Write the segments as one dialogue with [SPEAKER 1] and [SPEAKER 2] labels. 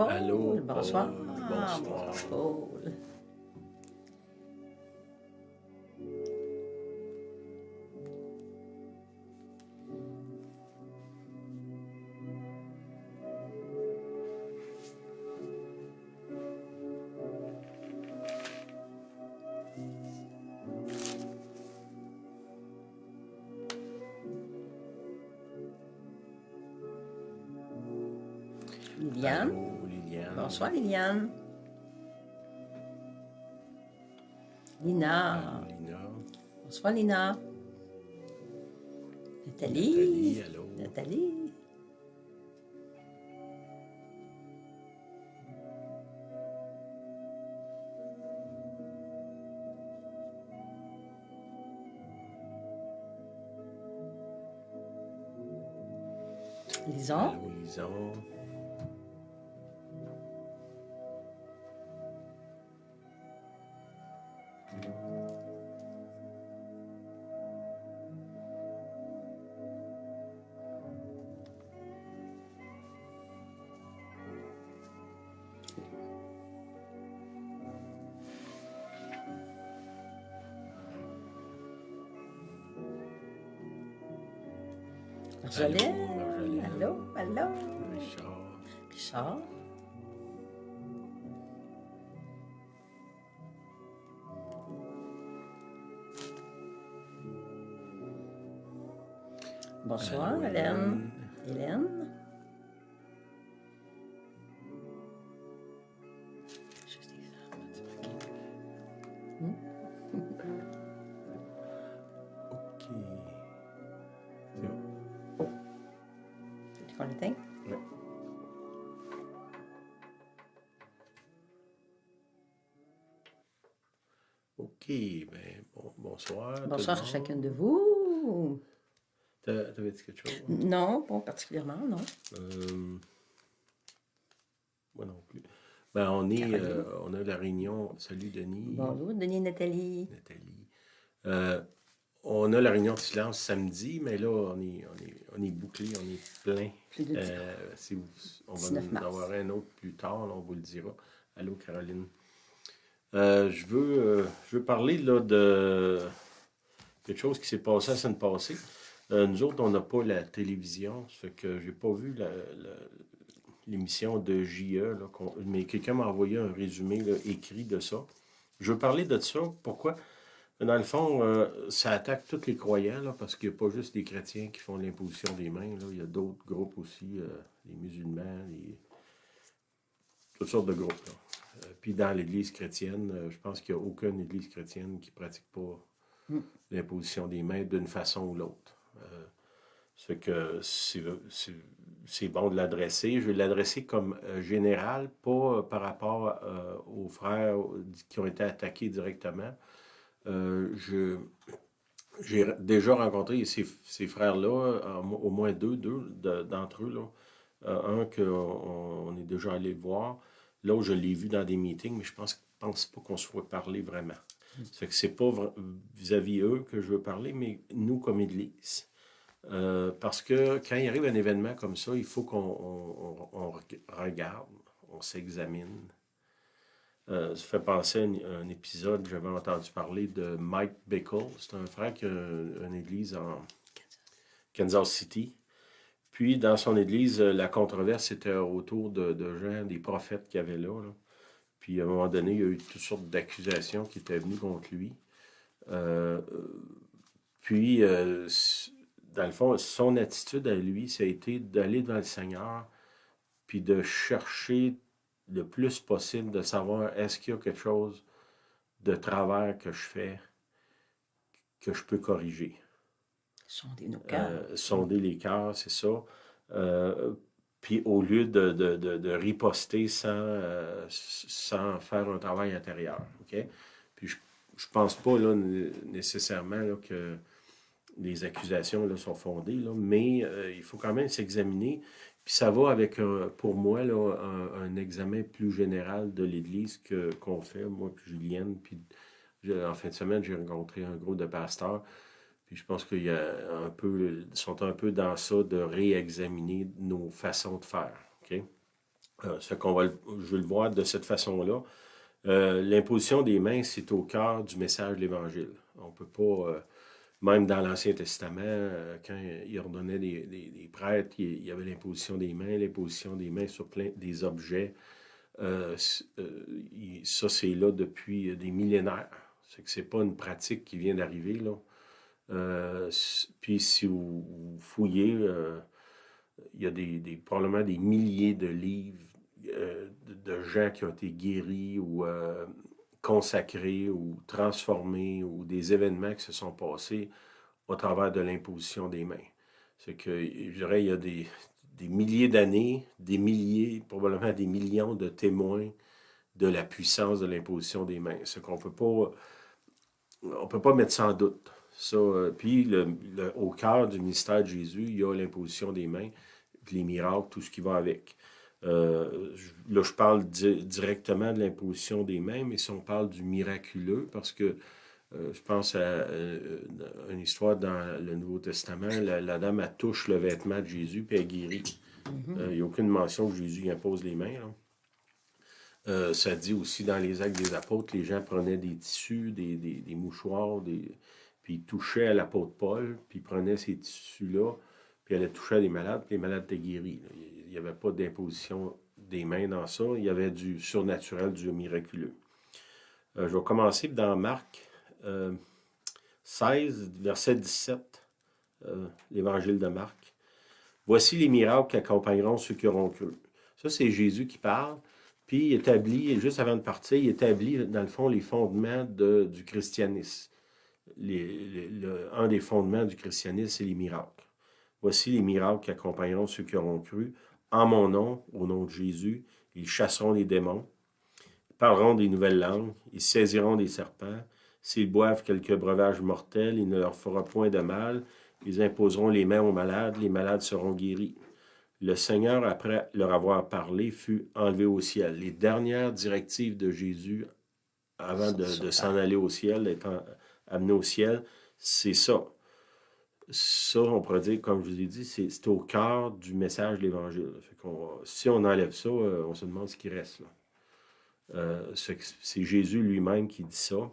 [SPEAKER 1] Paul.
[SPEAKER 2] Allô,
[SPEAKER 1] Bonsoir.
[SPEAKER 2] Paul. Bonsoir.
[SPEAKER 1] Bonsoir, Paul. Liliane.
[SPEAKER 2] Allô, Liliane.
[SPEAKER 1] Bonsoir, Liliane. Lina.
[SPEAKER 2] Allô, Lina.
[SPEAKER 1] Bonsoir, Lina. Nathalie.
[SPEAKER 2] Nathalie, allô.
[SPEAKER 1] Nathalie. Lison.
[SPEAKER 2] Allô, Lison.
[SPEAKER 1] Marjolaine.
[SPEAKER 2] Marjolaine.
[SPEAKER 1] Allô, allô.
[SPEAKER 2] Richard.
[SPEAKER 1] Richard. Bonsoir,
[SPEAKER 2] Allô,
[SPEAKER 1] Hélène. Hélène. Juste des femmes, tu
[SPEAKER 2] OK. C'est bon.
[SPEAKER 1] veux qu'on l'éteigne?
[SPEAKER 2] Ouais. OK, ben, bonsoir. tout
[SPEAKER 1] Bonsoir
[SPEAKER 2] le
[SPEAKER 1] à
[SPEAKER 2] monde.
[SPEAKER 1] chacune de vous.
[SPEAKER 2] T'avais dit quelque chose?
[SPEAKER 1] Non, pas particulièrement, non.
[SPEAKER 2] Moi non plus. Ben, on
[SPEAKER 1] Caroline.
[SPEAKER 2] a la réunion. Salut, Denis.
[SPEAKER 1] Bonjour, Denis et Nathalie.
[SPEAKER 2] Nathalie. On a la réunion de silence samedi, mais là, on est bouclé, on est plein.
[SPEAKER 1] Plus de 10
[SPEAKER 2] On va
[SPEAKER 1] 19
[SPEAKER 2] en
[SPEAKER 1] mars.
[SPEAKER 2] avoir un autre plus tard, là, on vous le dira. Allô, Caroline. Je veux parler là, de quelque chose qui s'est passé la semaine passée. Nous autres, on n'a pas la télévision, ça fait que j'ai pas vu l'émission de JE, là, mais quelqu'un m'a envoyé un résumé là, écrit de ça. Je veux parler de ça. Pourquoi? Dans le fond, ça attaque tous les croyants, là, parce qu'il n'y a pas juste les chrétiens qui font l'imposition des mains. Là. Il y a d'autres groupes aussi, les musulmans, toutes sortes de groupes. Là. Puis dans l'Église chrétienne, je pense qu'il n'y a aucune Église chrétienne qui ne pratique pas l'imposition des mains d'une façon ou l'autre. Ça fait que c'est bon de l'adresser. Je vais l'adresser comme général, pas par rapport aux frères qui ont été attaqués directement. J'ai déjà rencontré ces frères-là, au moins deux d'entre eux. Là. Un qu'on est déjà allé voir. L'autre, je l'ai vu dans des meetings, mais je pense pas qu'on se soit parlé vraiment. Ça fait que c'est pas vis-à-vis eux que je veux parler, mais nous comme Église. Parce que quand il arrive un événement comme ça, il faut qu'on regarde, on s'examine. Ça fait penser à un épisode, j'avais entendu parler de Mike Bickle. C'est un frère qui a une église en Kansas City. Puis, dans son église, la controverse était autour de gens, des prophètes qu'il y avait là. Puis, à un moment donné, il y a eu toutes sortes d'accusations qui étaient venues contre lui. Puis, dans le fond, son attitude à lui, ça a été d'aller devant le Seigneur, puis de chercher le plus possible, de savoir est-ce qu'il y a quelque chose de travers que je fais que je peux corriger.
[SPEAKER 1] Sonder nos cœurs.
[SPEAKER 2] Sonder les cœurs, c'est ça. Puis au lieu de riposter sans faire un travail intérieur. OK? Puis je pense pas là, nécessairement là, que les accusations là, sont fondées, là, mais il faut quand même s'examiner. Puis ça va avec, pour moi, là, un examen plus général de l'Église qu'on fait, moi puis Julienne. Puis en fin de semaine, j'ai rencontré un groupe de pasteurs. Puis je pense qu'ils sont un peu dans ça de réexaminer nos façons de faire. OK? Ça fait qu'on va je veux le voir de cette façon-là. L'imposition des mains, c'est au cœur du message de l'Évangile. On peut pas, même dans l'Ancien Testament, quand il ordonnait des prêtres, il y avait l'imposition des mains sur plein des objets. Ça, c'est là depuis des millénaires. C'est que c'est pas une pratique qui vient d'arriver, là. Puis si vous fouillez, il y a probablement des milliers de livres de gens qui ont été guéris ou consacrés ou transformés ou des événements qui se sont passés au travers de l'imposition des mains. C'est que, je dirais, il y a des milliers d'années, des milliers, probablement des millions de témoins de la puissance de l'imposition des mains. C'est qu'on on peut pas mettre ça en doute. Ça, puis au cœur du mystère de Jésus, il y a l'imposition des mains, puis les miracles, tout ce qui va avec. Là, je parle directement de l'imposition des mains, mais si on parle du miraculeux, parce que je pense à une histoire dans le Nouveau Testament, la dame, elle touche le vêtement de Jésus, puis elle est guérie. Il n'y a aucune mention que Jésus impose les mains, là. Ça dit aussi dans les Actes des Apôtres, les gens prenaient des tissus, des mouchoirs, puis ils touchaient à l'apôtre Paul, puis ils prenaient ces tissus-là, puis elle touchait à des malades, puis les malades étaient guéris. Là. Il n'y avait pas d'imposition des mains dans ça, il y avait du surnaturel, du miraculeux. Je vais commencer dans Marc 16, verset 17, l'Évangile de Marc. Voici les miracles qui accompagneront ceux qui auront cru. Ça, c'est Jésus qui parle. Puis il établit, juste avant de partir, il établit dans le fond les fondements du christianisme. Un des fondements du christianisme, c'est les miracles. Voici les miracles qui accompagneront ceux qui auront cru. En mon nom, au nom de Jésus, ils chasseront les démons, ils parleront des nouvelles langues, ils saisiront des serpents. S'ils boivent quelques breuvages mortels, il ne leur fera point de mal. Ils imposeront les mains aux malades, les malades seront guéris. Le Seigneur, après leur avoir parlé, fut enlevé au ciel. Les dernières directives de Jésus, avant de s'en aller au ciel, d'être amené au ciel, c'est ça. Ça, on pourrait dire, comme je vous ai dit, c'est au cœur du message de l'Évangile. Si on enlève ça, on se demande ce qui reste, là. C'est Jésus lui-même qui dit ça.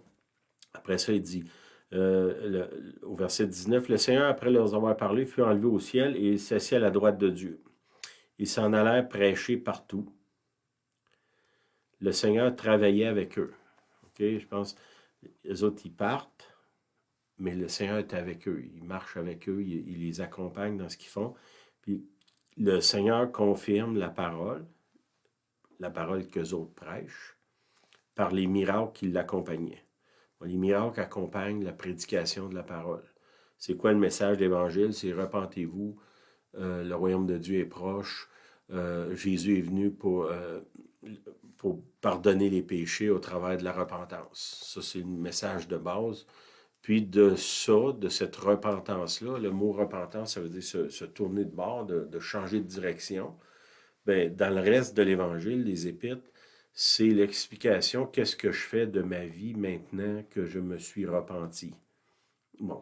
[SPEAKER 2] Après ça, il dit, au verset 19, « Le Seigneur, après leur avoir parlé, fut enlevé au ciel et s'assit à la droite de Dieu. Ils s'en allèrent prêcher partout. Le Seigneur travaillait avec eux. » Okay? Je pense, les autres, ils partent, mais le Seigneur est avec eux. Il marche avec eux, il les accompagne dans ce qu'ils font. Puis le Seigneur confirme la parole qu'eux autres prêchent, par les miracles qui l'accompagnaient. Les miracles accompagnent la prédication de la parole. C'est quoi le message de l'Évangile? C'est repentez-vous, le royaume de Dieu est proche, Jésus est venu pour pardonner les péchés au travers de la repentance. Ça, c'est le message de base. Puis de cette repentance-là, le mot repentance, ça veut dire se tourner de bord, de changer de direction. Bien, dans le reste de l'Évangile, les Épîtres, c'est l'explication qu'est-ce que je fais de ma vie maintenant que je me suis repenti. Bon,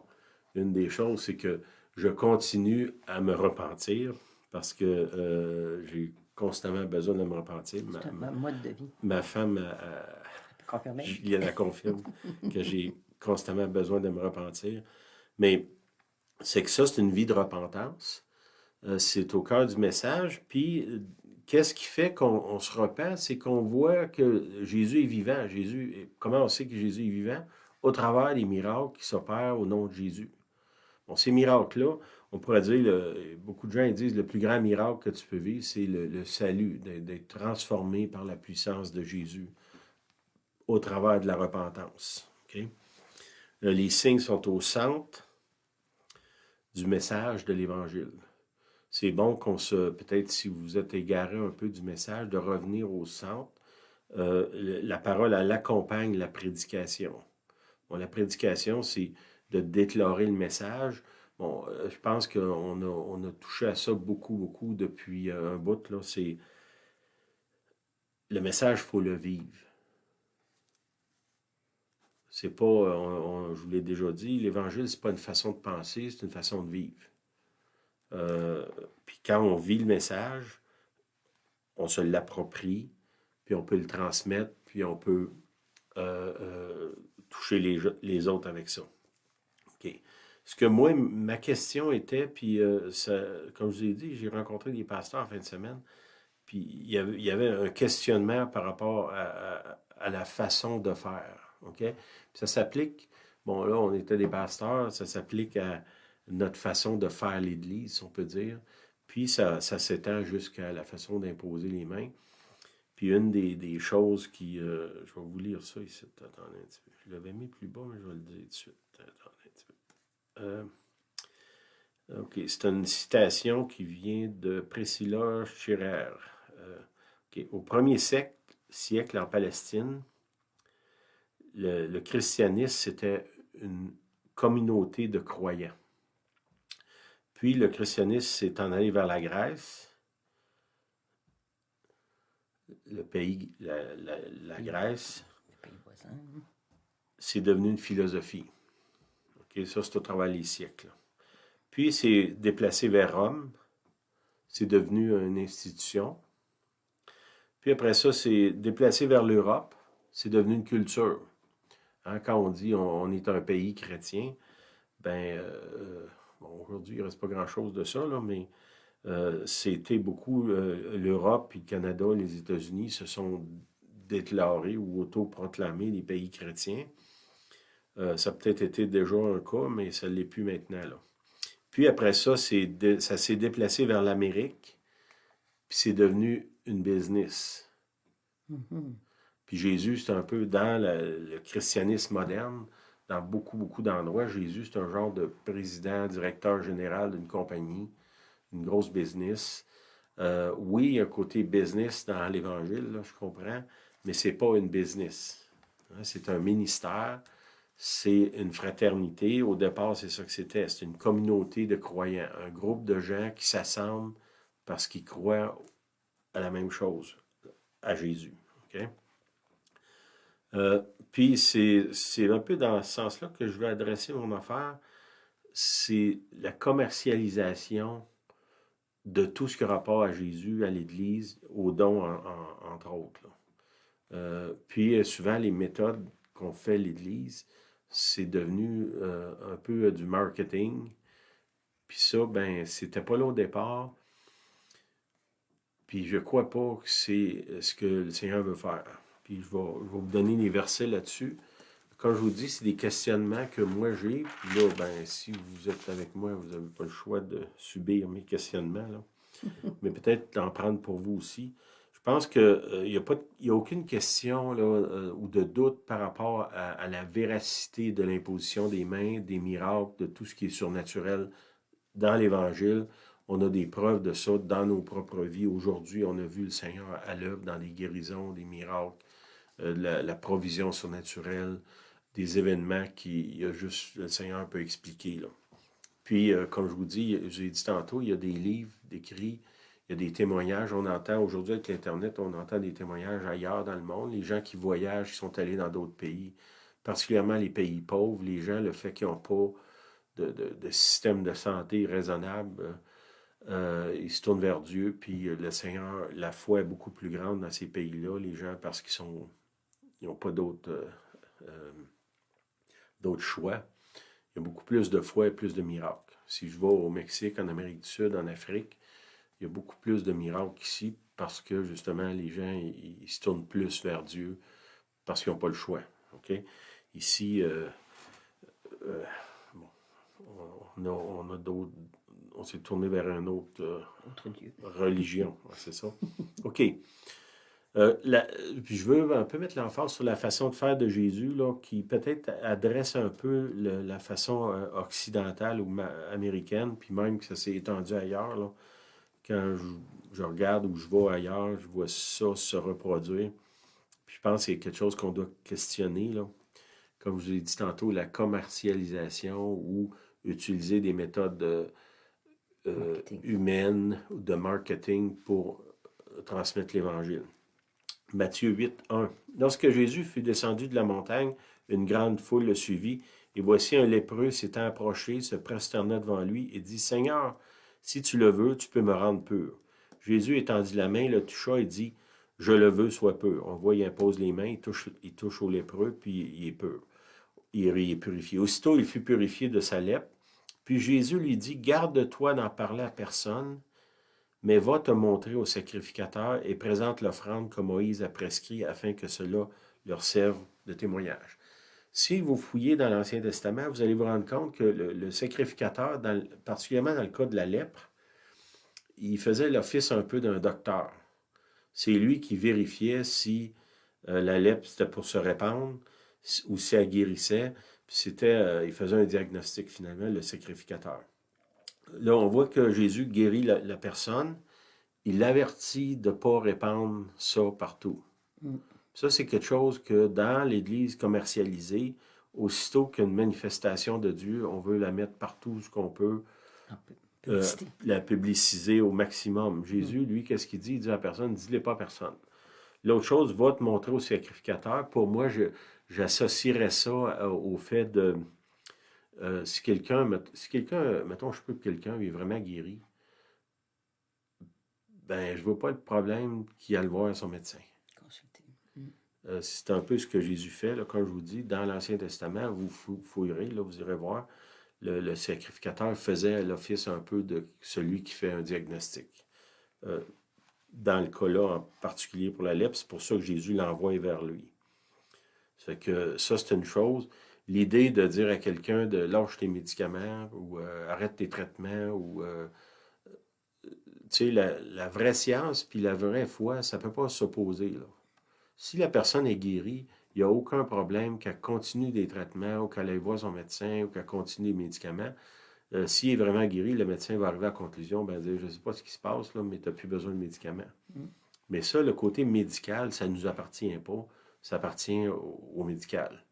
[SPEAKER 2] une des choses, c'est que je continue à me repentir parce que j'ai constamment besoin de me repentir.
[SPEAKER 1] C'est un mode de vie.
[SPEAKER 2] Ma femme,
[SPEAKER 1] Confirmé.
[SPEAKER 2] elle confirme que j'ai constamment besoin de me repentir. Mais c'est que ça, c'est une vie de repentance. C'est au cœur du message. Puis, qu'est-ce qui fait qu'on se repent? C'est qu'on voit que Jésus est vivant. Comment on sait que Jésus est vivant? Au travers des miracles qui s'opèrent au nom de Jésus. Bon, ces miracles-là, on pourrait dire, beaucoup de gens ils disent, le plus grand miracle que tu peux vivre, c'est le salut, d'être transformé par la puissance de Jésus au travers de la repentance. Okay? Les signes sont au centre du message de l'Évangile. C'est bon peut-être si vous êtes égaré un peu du message, de revenir au centre. La parole, elle accompagne la prédication. Bon, la prédication, c'est de déclarer le message. Bon, je pense qu'on a touché à ça beaucoup depuis un bout. Là. C'est le message, il faut le vivre. C'est pas, je vous l'ai déjà dit, l'Évangile, c'est pas une façon de penser, c'est une façon de vivre. Puis quand on vit le message, on se l'approprie, puis on peut le transmettre, puis on peut toucher les autres avec ça. OK. Ce que moi, ma question était, puis comme je vous ai dit, j'ai rencontré des pasteurs en fin de semaine, puis il y avait un questionnement par rapport à la façon de faire. OK? Puis ça s'applique, bon là, on était des pasteurs, ça s'applique à notre façon de faire l'Église, si on peut dire. Puis ça s'étend jusqu'à la façon d'imposer les mains. Puis une des choses qui... je vais vous lire ça ici. Attendez un petit peu. Je l'avais mis plus bas, mais je vais le dire tout de suite. Attendez un petit peu. OK, c'est une citation qui vient de Priscilla Schreier. OK, au premier siècle en Palestine, le christianisme, c'était une communauté de croyants. Puis le christianisme s'est en allé vers la Grèce. Le pays, la Grèce, c'est devenu une philosophie. Okay, ça, c'est au travers des siècles. Puis, c'est déplacé vers Rome. C'est devenu une institution. Puis après ça, c'est déplacé vers l'Europe. C'est devenu une culture. Hein, quand on dit on est un pays chrétien, ben, bon, aujourd'hui, il ne reste pas grand-chose de ça, là, mais c'était beaucoup l'Europe, puis le Canada, les États-Unis se sont déclarés ou autoproclamés des pays chrétiens. Ça a peut-être été déjà un cas, mais ça ne l'est plus maintenant, là. Puis après ça, ça s'est déplacé vers l'Amérique, puis c'est devenu une business.
[SPEAKER 1] Mhm.
[SPEAKER 2] Puis Jésus, c'est un peu dans le christianisme moderne, dans beaucoup, beaucoup d'endroits. Jésus, c'est un genre de président, directeur général d'une compagnie, une grosse business. Oui, il y a un côté business dans l'Évangile, là, je comprends, mais c'est pas une business. Hein, c'est un ministère, c'est une fraternité. Au départ, c'est ça que c'était. C'est une communauté de croyants, un groupe de gens qui s'assemblent parce qu'ils croient à la même chose, à Jésus. Okay? Puis c'est un peu dans ce sens-là que je vais adresser mon affaire. C'est la commercialisation de tout ce qui a rapport à Jésus, à l'Église, aux dons, entre autres. Puis souvent, les méthodes qu'on fait l'Église, c'est devenu un peu du marketing. Puis ça, ben, c'était pas là au départ. Puis je crois pas que c'est ce que le Seigneur veut faire. Puis je vais vous donner les versets là-dessus. Comme je vous dis, c'est des questionnements que moi j'ai. Puis là, ben, si vous êtes avec moi, vous n'avez pas le choix de subir mes questionnements, là. Mais peut-être d'en prendre pour vous aussi. Je pense qu'il n'y a aucune question là, ou de doute par rapport à la véracité de l'imposition des mains, des miracles, de tout ce qui est surnaturel dans l'Évangile. On a des preuves de ça dans nos propres vies. Aujourd'hui, on a vu le Seigneur à l'œuvre dans des guérisons, des miracles, la provision surnaturelle, des événements le Seigneur peut expliquer, là. Puis, comme je vous dis, je vous ai dit tantôt, il y a des livres d'écrits, il y a des témoignages. On entend aujourd'hui avec l'Internet, on entend des témoignages ailleurs dans le monde. Les gens qui voyagent, qui sont allés dans d'autres pays, particulièrement les pays pauvres, les gens, le fait qu'ils n'ont pas de système de santé raisonnable, ils se tournent vers Dieu, puis le Seigneur, la foi est beaucoup plus grande dans ces pays-là, les gens, parce qu'ils n'ont pas d'autres choix. Il y a beaucoup plus de foi et plus de miracles. Si je vais au Mexique, en Amérique du Sud, en Afrique, il y a beaucoup plus de miracles qu'ici parce que, justement, les gens, ils se tournent plus vers Dieu parce qu'ils n'ont pas le choix. Okay? Ici, bon, on a d'autres... On s'est tourné vers un autre
[SPEAKER 1] Dieu.
[SPEAKER 2] Religion. Ouais, c'est ça. OK. Puis je veux un peu mettre l'emphase sur la façon de faire de Jésus, là, qui peut-être adresse un peu la façon occidentale ou américaine, puis même que ça s'est étendu ailleurs. Là. Quand je regarde ou je vais ailleurs, je vois ça se reproduire. Puis je pense que c'est quelque chose qu'on doit questionner. Là. Comme je vous l'ai dit tantôt, la commercialisation ou utiliser des méthodes humaines de marketing pour transmettre l'Évangile. Matthieu 8, 1. Lorsque Jésus fut descendu de la montagne, une grande foule le suivit, et voici un lépreux s'étant approché, se prosterna devant lui et dit, Seigneur, si tu le veux, tu peux me rendre pur. Jésus étendit la main, le toucha et dit, « Je le veux, sois pur. » On voit, il impose les mains, il touche au lépreux, puis il est pur. Il est purifié. Aussitôt, il fut purifié de sa lèpre. Puis Jésus lui dit, « Garde-toi d'en parler à personne, mais va te montrer au sacrificateur et présente l'offrande que Moïse a prescrit afin que cela leur serve de témoignage. » Si vous fouillez dans l'Ancien Testament, vous allez vous rendre compte que le sacrificateur, particulièrement dans le cas de la lèpre, il faisait l'office un peu d'un docteur. C'est lui qui vérifiait si la lèpre c'était pour se répandre ou si elle guérissait. Puis il faisait un diagnostic finalement, le sacrificateur. Là, on voit que Jésus guérit la personne. Il l'avertit de ne pas répandre ça partout. Ça, c'est quelque chose que dans l'Église commercialisée, aussitôt qu'une manifestation de Dieu, on veut la mettre partout ce qu'on peut, la publiciser au maximum. Jésus, lui, qu'est-ce qu'il dit? Il dit à la personne, dis-le pas à personne. L'autre chose, va te montrer au sacrificateur. Pour moi, j'associerais ça au fait de... si quelqu'un, mettons, je peux que quelqu'un est vraiment guéri, ben, je ne vois pas le problème qu'il aille voir son médecin. C'est un peu ce que Jésus fait, là, comme je vous dis, dans l'Ancien Testament, vous fouillerez, là, vous irez voir, le sacrificateur faisait l'office un peu de celui qui fait un diagnostic. Dans le cas-là, en particulier pour la lèpre, c'est pour ça que Jésus l'envoie vers lui. Ça fait que ça, c'est une chose. L'idée de dire à quelqu'un de lâche tes médicaments ou arrête tes traitements ou... tu sais, la vraie science puis la vraie foi, ça ne peut pas s'opposer, là. Si la personne est guérie, il n'y a aucun problème qu'elle continue des traitements ou qu'elle aille voir son médecin ou qu'elle continue les médicaments. S'il est vraiment guéri, le médecin va arriver à la conclusion, ben, dire, je ne sais pas ce qui se passe, là, mais tu n'as plus besoin de médicaments. Mais ça, le côté médical, ça ne nous appartient pas. Ça appartient au médical.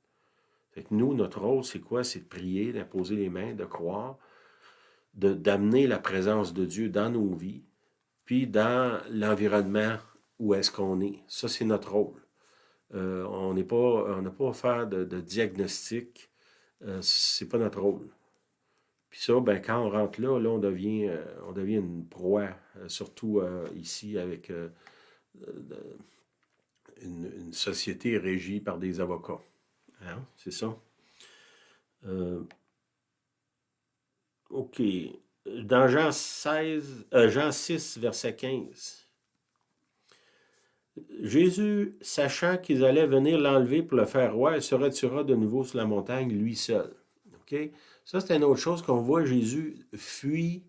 [SPEAKER 2] Fait que nous, notre rôle, c'est quoi? C'est de prier, d'imposer les mains, de croire, d'amener la présence de Dieu dans nos vies, puis dans l'environnement où est-ce qu'on est. Ça, c'est notre rôle. On n'a pas à faire de diagnostic. C'est pas notre rôle. Puis ça, ben, quand on rentre là, on devient une proie, surtout ici avec une société régie par des avocats. Hein? C'est ça. OK. Dans Jean 6, verset 15. Jésus, sachant qu'ils allaient venir l'enlever pour le faire roi, il se retira de nouveau sur la montagne, lui seul. OK? Ça, c'est une autre chose qu'on voit. Jésus fuit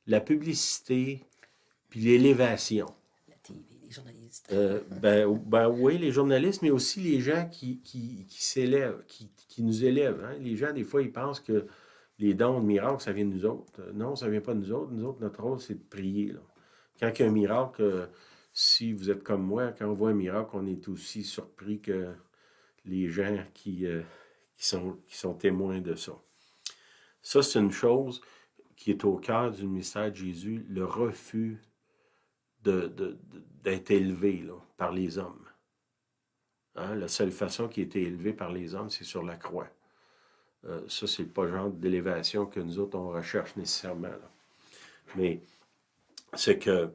[SPEAKER 2] la publicité puis l'élévation.
[SPEAKER 1] La TV, les journalistes.
[SPEAKER 2] Oui, les journalistes, mais aussi les gens qui s'élèvent, qui nous élèvent. Hein? Les gens, des fois, ils pensent que les dons de miracles, ça vient de nous autres. Non, ça ne vient pas de nous autres. Nous autres, notre rôle, c'est de prier. Là. Quand il y a un miracle, si vous êtes comme moi, quand on voit un miracle, on est aussi surpris que les gens qui sont témoins de ça. Ça, c'est une chose qui est au cœur du mystère de Jésus, le refus d'être élevé là, par les hommes. Hein? La seule façon qui a été élevé par les hommes, c'est sur la croix. Ça, c'est pas le genre d'élévation que nous autres, on recherche nécessairement. Là. Mais c'est que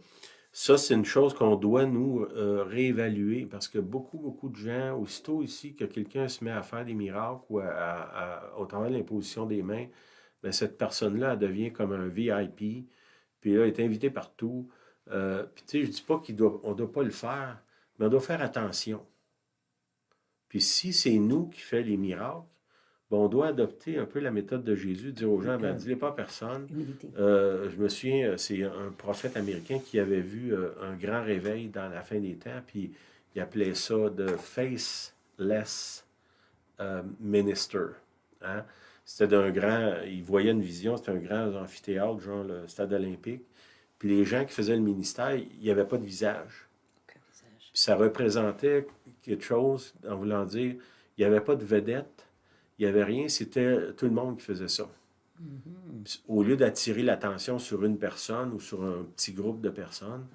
[SPEAKER 2] ça, c'est une chose qu'on doit nous réévaluer parce que beaucoup de gens, aussitôt ici que quelqu'un se met à faire des miracles ou au travers de l'imposition des mains, bien, cette personne-là, elle devient comme un VIP, puis là, elle est invitée partout. Puis tu sais, je dis pas qu'on ne doit pas le faire, mais on doit faire attention. Puis si c'est nous qui fait les miracles, ben, on doit adopter un peu la méthode de Jésus, dire aux gens, ben, dis-les pas à personne. Je me souviens, c'est un prophète américain qui avait vu un grand réveil dans la fin des temps, puis il appelait ça de faceless minister. Hein? C'était il voyait une vision, c'était un grand amphithéâtre, genre le stade olympique. Puis les gens qui faisaient le ministère, il n'y avait pas de visage. Puis ça représentait quelque chose, en voulant dire, il n'y avait pas de vedette, il n'y avait rien, c'était tout le monde qui faisait ça. Mm-hmm. Au lieu d'attirer l'attention sur une personne ou sur un petit groupe de personnes,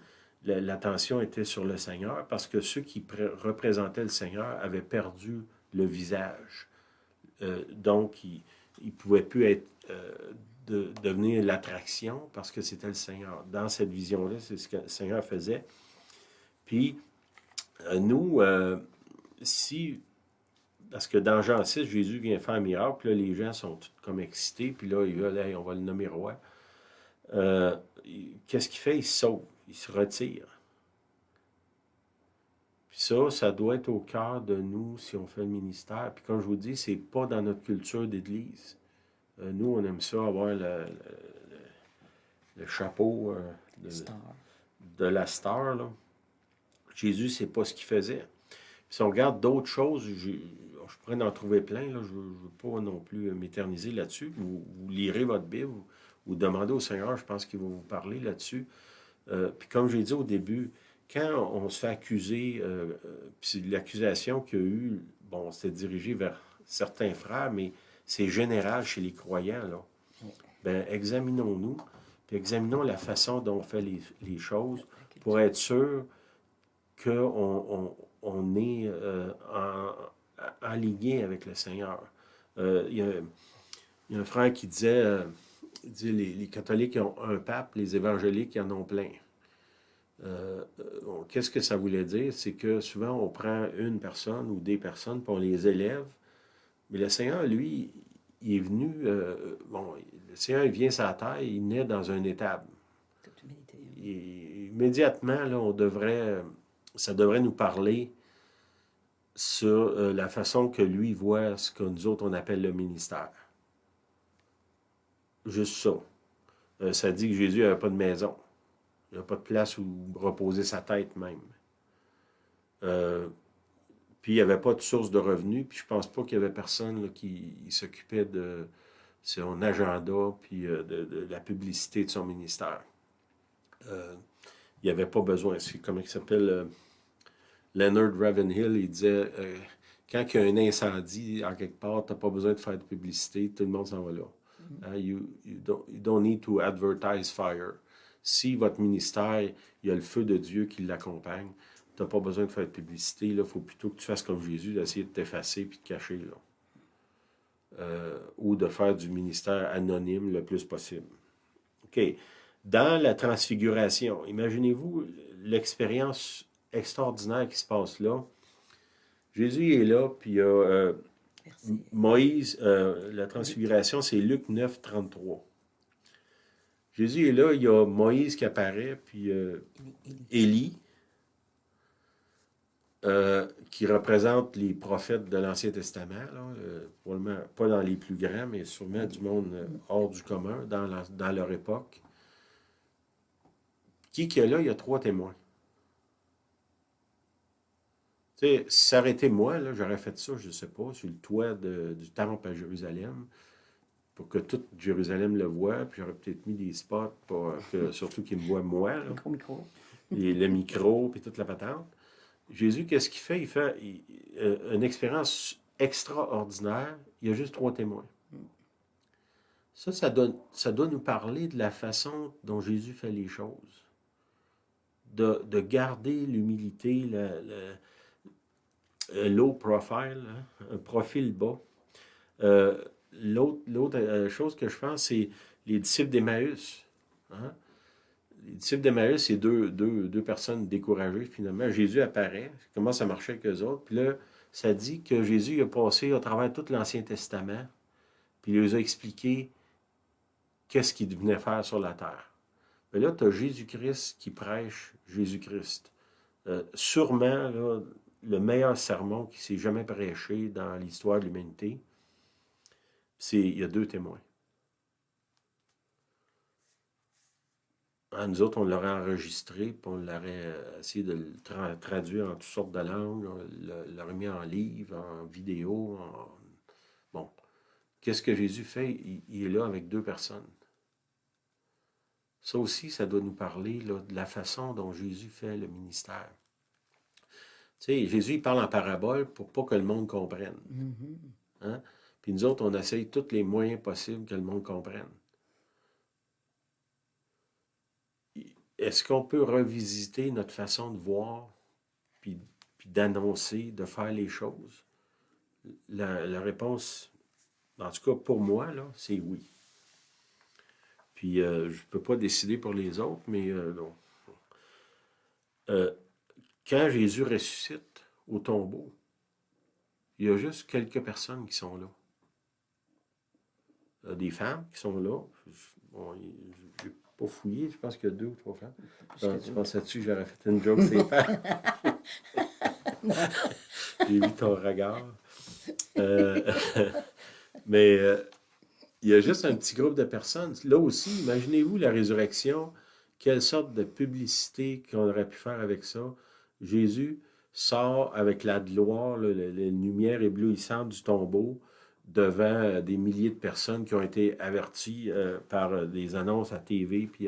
[SPEAKER 2] l'attention était sur le Seigneur parce que ceux qui représentaient le Seigneur avaient perdu le visage. Donc, ils ne pouvaient plus être devenir l'attraction parce que c'était le Seigneur. Dans cette vision-là, c'est ce que le Seigneur faisait. Puis, nous, si... Parce que dans Jean 6, Jésus vient faire un miracle, puis là, les gens sont tous comme excités, puis là, ils veulent, hey, on va le nommer roi. Qu'est-ce qu'il fait? Il se sauve, il se retire. Puis ça doit être au cœur de nous si on fait le ministère. Puis comme je vous dis, c'est pas dans notre culture d'Église. Nous, on aime ça, avoir le chapeau
[SPEAKER 1] Star.
[SPEAKER 2] de la star. Là. Jésus, c'est pas ce qu'il faisait. Puis si on regarde d'autres choses, je pourrais en trouver plein. Là. Je ne veux pas non plus m'éterniser là-dessus. Vous lirez votre Bible, vous demandez au Seigneur, je pense qu'il va vous parler là-dessus. Puis comme j'ai dit au début, quand on se fait accuser, puis l'accusation qu'il y a eu, bon, c'était dirigé vers certains frères, mais c'est général chez les croyants, là. Ben, examinons-nous, puis examinons la façon dont on fait les choses pour être sûr qu'on est en lignée avec le Seigneur. Il y a un frère qui disait, les catholiques ont un pape, les évangéliques en ont plein. Qu'est-ce que ça voulait dire? C'est que souvent, on prend une personne ou des personnes, puis on les élève. Mais le Seigneur, lui, il est venu... le Seigneur, il vient sur la terre, il naît dans un étable. Et immédiatement, là, ça devrait nous parler sur la façon que lui voit ce que nous autres, on appelle le ministère. Juste ça. Ça dit que Jésus n'avait pas de maison. Il n'y a pas de place où reposer sa tête même. Puis il n'y avait pas de source de revenus, puis je pense pas qu'il y avait personne là, qui s'occupait de son agenda, puis de la publicité de son ministère. Il n'y avait pas besoin. C'est comment il s'appelle Leonard Ravenhill, il disait quand il y a un incendie en quelque part, tu n'as pas besoin de faire de publicité, tout le monde s'en va là. You don't need to advertise fire. Si votre ministère, il y a le feu de Dieu qui l'accompagne, tu n'as pas besoin de faire de publicité. Il faut plutôt que tu fasses comme Jésus, d'essayer de t'effacer et de te cacher. Là. Ou de faire du ministère anonyme le plus possible. OK. Dans la transfiguration, imaginez-vous l'expérience extraordinaire qui se passe là. Jésus est là, puis il y a Moïse, la transfiguration, c'est Luc 9, 33. Jésus est là, il y a Moïse qui apparaît, puis Élie, qui représente les prophètes de l'Ancien Testament, là, probablement pas dans les plus grands, mais sûrement du monde hors du commun, dans leur époque. Qui est là? Il y a 3 témoins. Tu sais, si ça aurait été moi, là, j'aurais fait ça, je ne sais pas, sur le toit du temple à Jérusalem, pour que toute Jérusalem le voie, puis j'aurais peut-être mis des spots pour surtout qu'ils me voient moi. Là.
[SPEAKER 1] Micro.
[SPEAKER 2] Et le micro, puis toute la patente. Jésus, qu'est-ce qu'il fait? Il fait une expérience extraordinaire. Il y a juste 3 témoins. Ça doit nous parler de la façon dont Jésus fait les choses. De garder l'humilité, low profile, hein, un profil bas. L'autre chose que je pense, c'est les disciples d'Emmaüs. Hein? Les disciples d'Emmaüs, c'est deux personnes découragées, finalement. Jésus apparaît, commence à marcher avec eux autres, puis là, ça dit que Jésus a passé à travers tout l'Ancien Testament, puis il leur a expliqué qu'est-ce qu'il venait faire sur la terre. Mais là, tu as Jésus-Christ qui prêche Jésus-Christ. Sûrement, là, le meilleur sermon qui s'est jamais prêché dans l'histoire de l'humanité, il y a 2 témoins. Nous autres, on l'aurait enregistré, puis on l'aurait essayé de le traduire en toutes sortes de langues, on l'aurait mis en livre, en vidéo. Bon. Qu'est-ce que Jésus fait? Il est là avec 2 personnes. Ça aussi, ça doit nous parler là, de la façon dont Jésus fait le ministère. Tu sais, Jésus, il parle en parabole pour pas que le monde comprenne. Hein? Puis nous autres, on essaye tous les moyens possibles que le monde comprenne. Est-ce qu'on peut revisiter notre façon de voir, puis d'annoncer, de faire les choses? La réponse, en tout cas pour moi, là, c'est oui. Puis je ne peux pas décider pour les autres, mais non. Quand Jésus ressuscite au tombeau, il y a juste quelques personnes qui sont là. Des femmes qui sont là. Bon, je n'ai pas fouillé, je pense qu'il y a 2 ou 3 femmes. Tu pensais-tu que j'aurais fait une joke, c'est femmes? J'ai vu ton regard. Mais il y a juste un petit groupe de personnes. Là aussi, imaginez-vous la résurrection, quelle sorte de publicité qu'on aurait pu faire avec ça. Jésus sort avec la gloire, là, la lumière éblouissante du tombeau devant des milliers de personnes qui ont été averties par des annonces à TV puis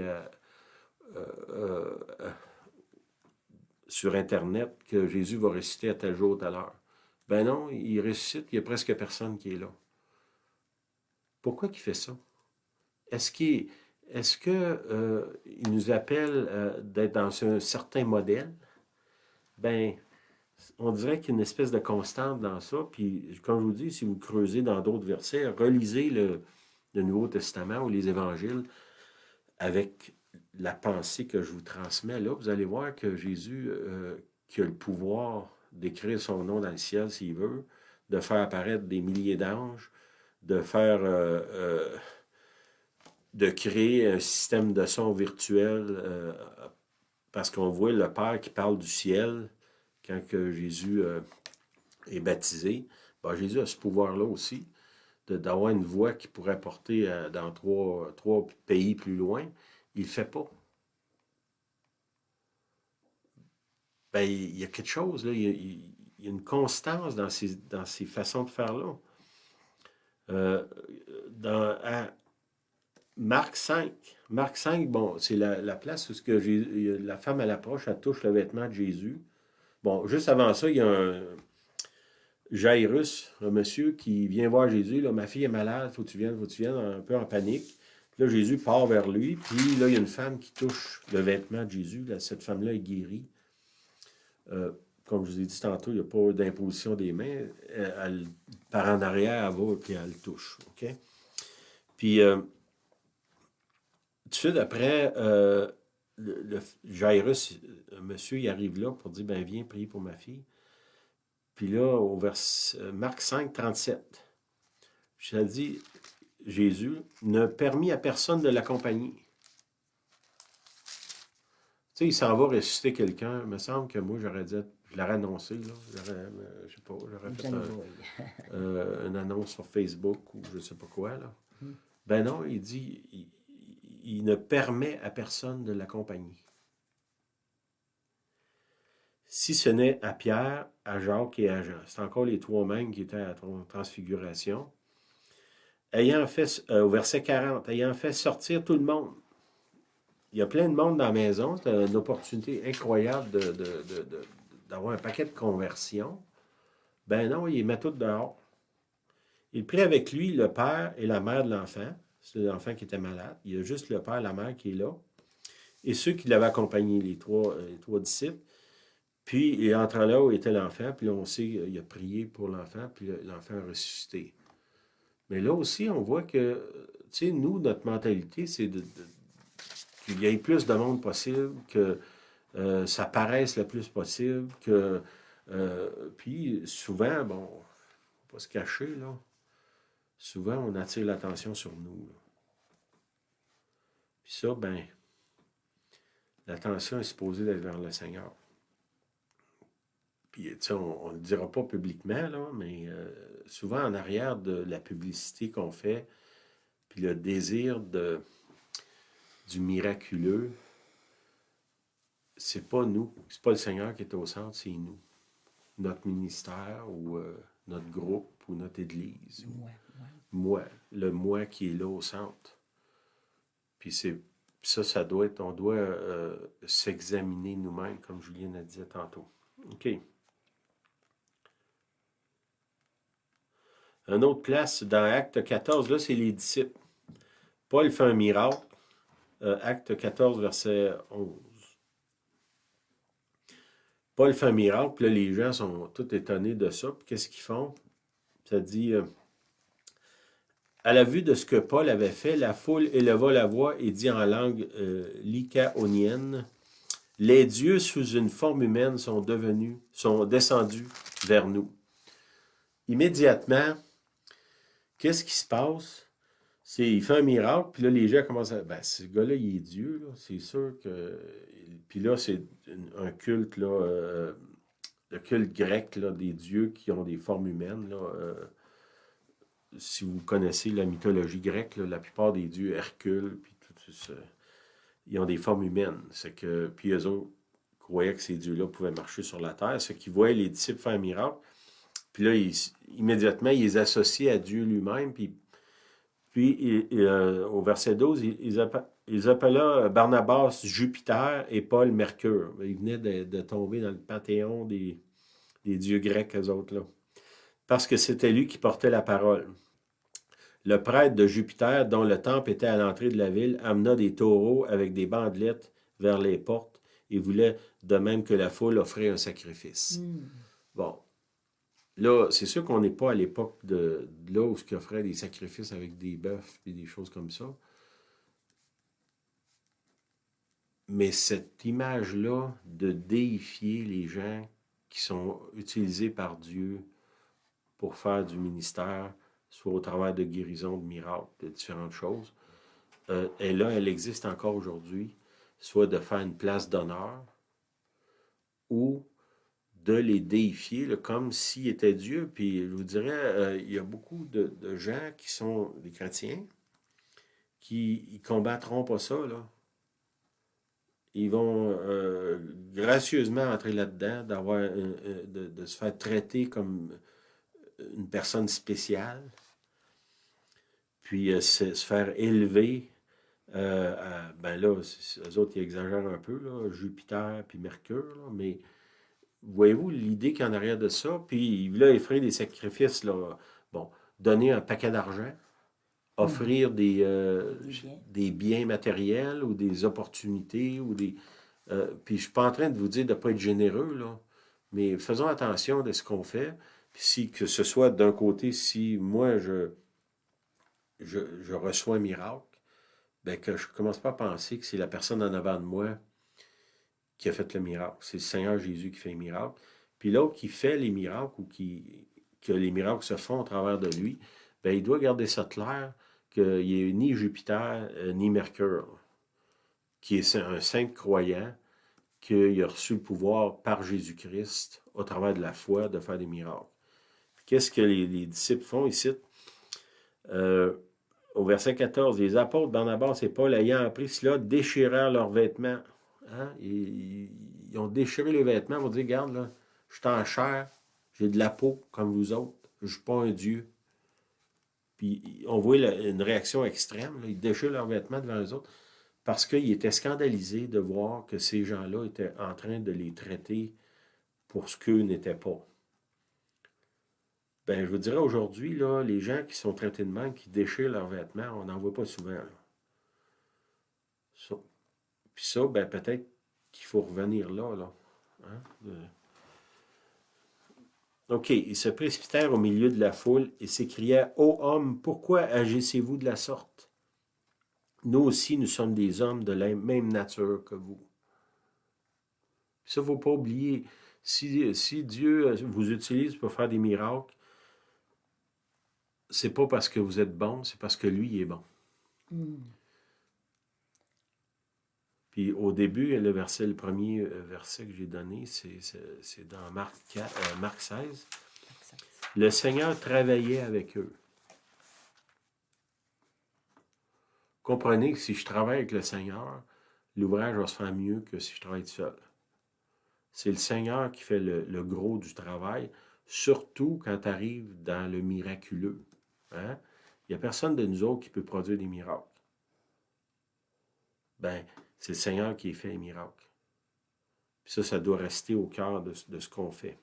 [SPEAKER 2] sur Internet que Jésus va ressusciter à tel jour, telle heure. Ben non, il ressuscite, il n'y a presque personne qui est là. Pourquoi il fait ça? Est-ce qu'il il nous appelle d'être dans un certain modèle? Ben, on dirait qu'il y a une espèce de constante dans ça. Puis, comme je vous dis, si vous creusez dans d'autres versets, relisez le Nouveau Testament ou les Évangiles avec la pensée que je vous transmets là, vous allez voir que Jésus, qui a le pouvoir d'écrire son nom dans le ciel s'il veut, de faire apparaître des milliers d'anges, de faire de créer un système de son virtuel parce qu'on voit le Père qui parle du ciel quand que Jésus est baptisé. Ben, Jésus a ce pouvoir-là aussi, d'avoir une voix qui pourrait porter dans trois pays plus loin. Il ne le fait pas. Ben, il y a quelque chose, là. Il y a une constance dans ces façons de faire-là. À Marc 5. Marc 5, bon, c'est la place où la femme, elle approche, elle touche le vêtement de Jésus. Bon, juste avant ça, il y a un Jairus, un monsieur qui vient voir Jésus. Là, ma fille est malade, faut que tu viennes, un peu en panique. Puis là, Jésus part vers lui. Puis là, il y a une femme qui touche le vêtement de Jésus. Là, cette femme-là est guérie. Comme je vous ai dit tantôt, il n'y a pas d'imposition des mains. Elle part en arrière, elle va, puis elle le touche. OK? Puis, tout de suite après, le Jairus, monsieur, il arrive là pour dire, ben viens prier pour ma fille. Puis là, au Marc 5, 37, je t'ai dit, Jésus ne permit à personne de l'accompagner. Tu sais, il s'en va ressusciter quelqu'un. Il me semble que moi, je l'aurais annoncé, là. Je sais pas, j'aurais fait une annonce sur Facebook ou je sais pas quoi, là. Ben non, il dit, il ne permet à personne de l'accompagner. Si ce n'est à Pierre, à Jacques et à Jean. C'est encore les 3 mêmes qui étaient à la transfiguration. Ayant fait, au verset 40, ayant fait sortir tout le monde. Il y a plein de monde dans la maison. C'est une opportunité incroyable d'avoir un paquet de conversions. Ben non, il les met tout dehors. Il prit avec lui le père et la mère de l'enfant. C'est l'enfant qui était malade. Il y a juste le père et la mère qui est là. Et ceux qui l'avaient accompagné, les trois disciples. Puis, il entre là où était l'enfant, puis là, on sait qu'il a prié pour l'enfant, puis l'enfant a ressuscité. Mais là aussi, on voit que, tu sais, nous, notre mentalité, c'est qu'il y ait plus de monde possible, que ça paraisse le plus possible, que... puis, souvent, bon, faut pas se cacher, là. Souvent, on attire l'attention sur nous, là. Puis ça, ben, l'attention est supposée d'être vers le Seigneur. Puis, tu sais, on ne le dira pas publiquement, là, mais souvent en arrière de la publicité qu'on fait, puis le désir du miraculeux, c'est pas nous, c'est pas le Seigneur qui est au centre, c'est nous. Notre ministère ou notre groupe ou notre église. Moi, le moi qui est là au centre. Puis ça doit être, on doit s'examiner nous-mêmes, comme Julien a dit tantôt. OK. Une autre place, dans Acte 14, là, c'est les disciples. Paul fait un miracle. Acte 14, verset 11. Paul fait un miracle, puis là, les gens sont tous étonnés de ça. Puis qu'est-ce qu'ils font? Ça dit, À la vue de ce que Paul avait fait, la foule éleva la voix et dit en langue lycaonienne, « Les dieux sous une forme humaine sont descendus vers nous. » Immédiatement, qu'est-ce qui se passe? Il fait un miracle, puis là, les gens commencent à... Ben, ce gars-là, il est Dieu, là, c'est sûr que... Puis là, c'est un culte, là, le culte grec, là, des dieux qui ont des formes humaines, là. Si vous connaissez la mythologie grecque, là, la plupart des dieux, Hercule, puis tout ça, ils ont des formes humaines. Puis eux autres croyaient que ces dieux-là pouvaient marcher sur la terre. Ce qu'ils voyaient les disciples faire un miracle. Puis là, immédiatement, ils les associaient à Dieu lui-même. Puis au verset 12, ils appelaient Barnabas Jupiter et Paul Mercure. Ils venaient de tomber dans le panthéon des dieux grecs, eux autres, là. Parce que c'était lui qui portait la parole. Le prêtre de Jupiter, dont le temple était à l'entrée de la ville, amena des taureaux avec des bandelettes vers les portes et voulait, de même que la foule, offrir un sacrifice. Bon. Là, c'est sûr qu'on n'est pas à l'époque de là où ils offraient des sacrifices avec des bœufs et des choses comme ça. Mais cette image-là de déifier les gens qui sont utilisés par Dieu pour faire du ministère, soit au travers de guérison, de miracles, de différentes choses, elle existe encore aujourd'hui, soit de faire une place d'honneur ou de les déifier là, comme s'ils étaient Dieu. Puis je vous dirais, il y a beaucoup de gens qui sont des chrétiens qui ne combattront pas ça, là. Ils vont gracieusement entrer là-dedans, de se faire traiter comme une personne spéciale, puis se faire élever. Ben là, eux autres, ils exagèrent un peu, là, Jupiter puis Mercure, là, mais voyez-vous l'idée qu'il y a en arrière de ça? Puis là, il ferait des sacrifices, là. Bon, donner un paquet d'argent, offrir des biens matériels ou des opportunités ou des. Puis je suis pas en train de vous dire de ne pas être généreux, là, mais faisons attention de ce qu'on fait. Puis que ce soit d'un côté, si moi je reçois un miracle, ben que je ne commence pas à penser que c'est la personne en avant de moi qui a fait le miracle. C'est le Seigneur Jésus qui fait les miracles. Puis l'autre qui fait les miracles ou que les miracles se font au travers de lui, ben il doit garder ça clair qu'il n'y ait ni Jupiter ni Mercure, qui est un simple croyant, qu'il a reçu le pouvoir par Jésus-Christ au travers de la foi de faire des miracles. Puis qu'est-ce que les disciples font ici? Au verset 14, les apôtres Barnabas et Paul, ayant appris cela, déchirèrent leurs vêtements. Hein? Ils ont déchiré les vêtements pour dire, regarde, là, je suis en chair, j'ai de la peau comme vous autres, je ne suis pas un Dieu. Puis on voit une réaction extrême, là, ils déchirent leurs vêtements devant eux autres parce qu'ils étaient scandalisés de voir que ces gens-là étaient en train de les traiter pour ce qu'eux n'étaient pas. Ben, je vous dirais aujourd'hui, là, les gens qui sont traités de même, qui déchirent leurs vêtements, on n'en voit pas souvent, là. Ça. Puis ça, ben, peut-être qu'il faut revenir là, là. Hein? OK, ils se précipitèrent au milieu de la foule et s'écrièrent, « Ô hommes, pourquoi agissez-vous de la sorte? Nous aussi, nous sommes des hommes de la même nature que vous. » Puis ça, il ne faut pas oublier, si Dieu vous utilise pour faire des miracles, c'est pas parce que vous êtes bon, c'est parce que lui, il est bon. Puis au début, le premier verset que j'ai donné, c'est dans Marc 16. Le Seigneur travaillait avec eux. Comprenez que si je travaille avec le Seigneur, l'ouvrage va se faire mieux que si je travaille tout seul. C'est le Seigneur qui fait le gros du travail, surtout quand tu arrives dans le miraculeux. Hein? Il n'y a personne de nous autres qui peut produire des miracles. Ben, c'est le Seigneur qui fait les miracles. Puis ça doit rester au cœur de ce qu'on fait.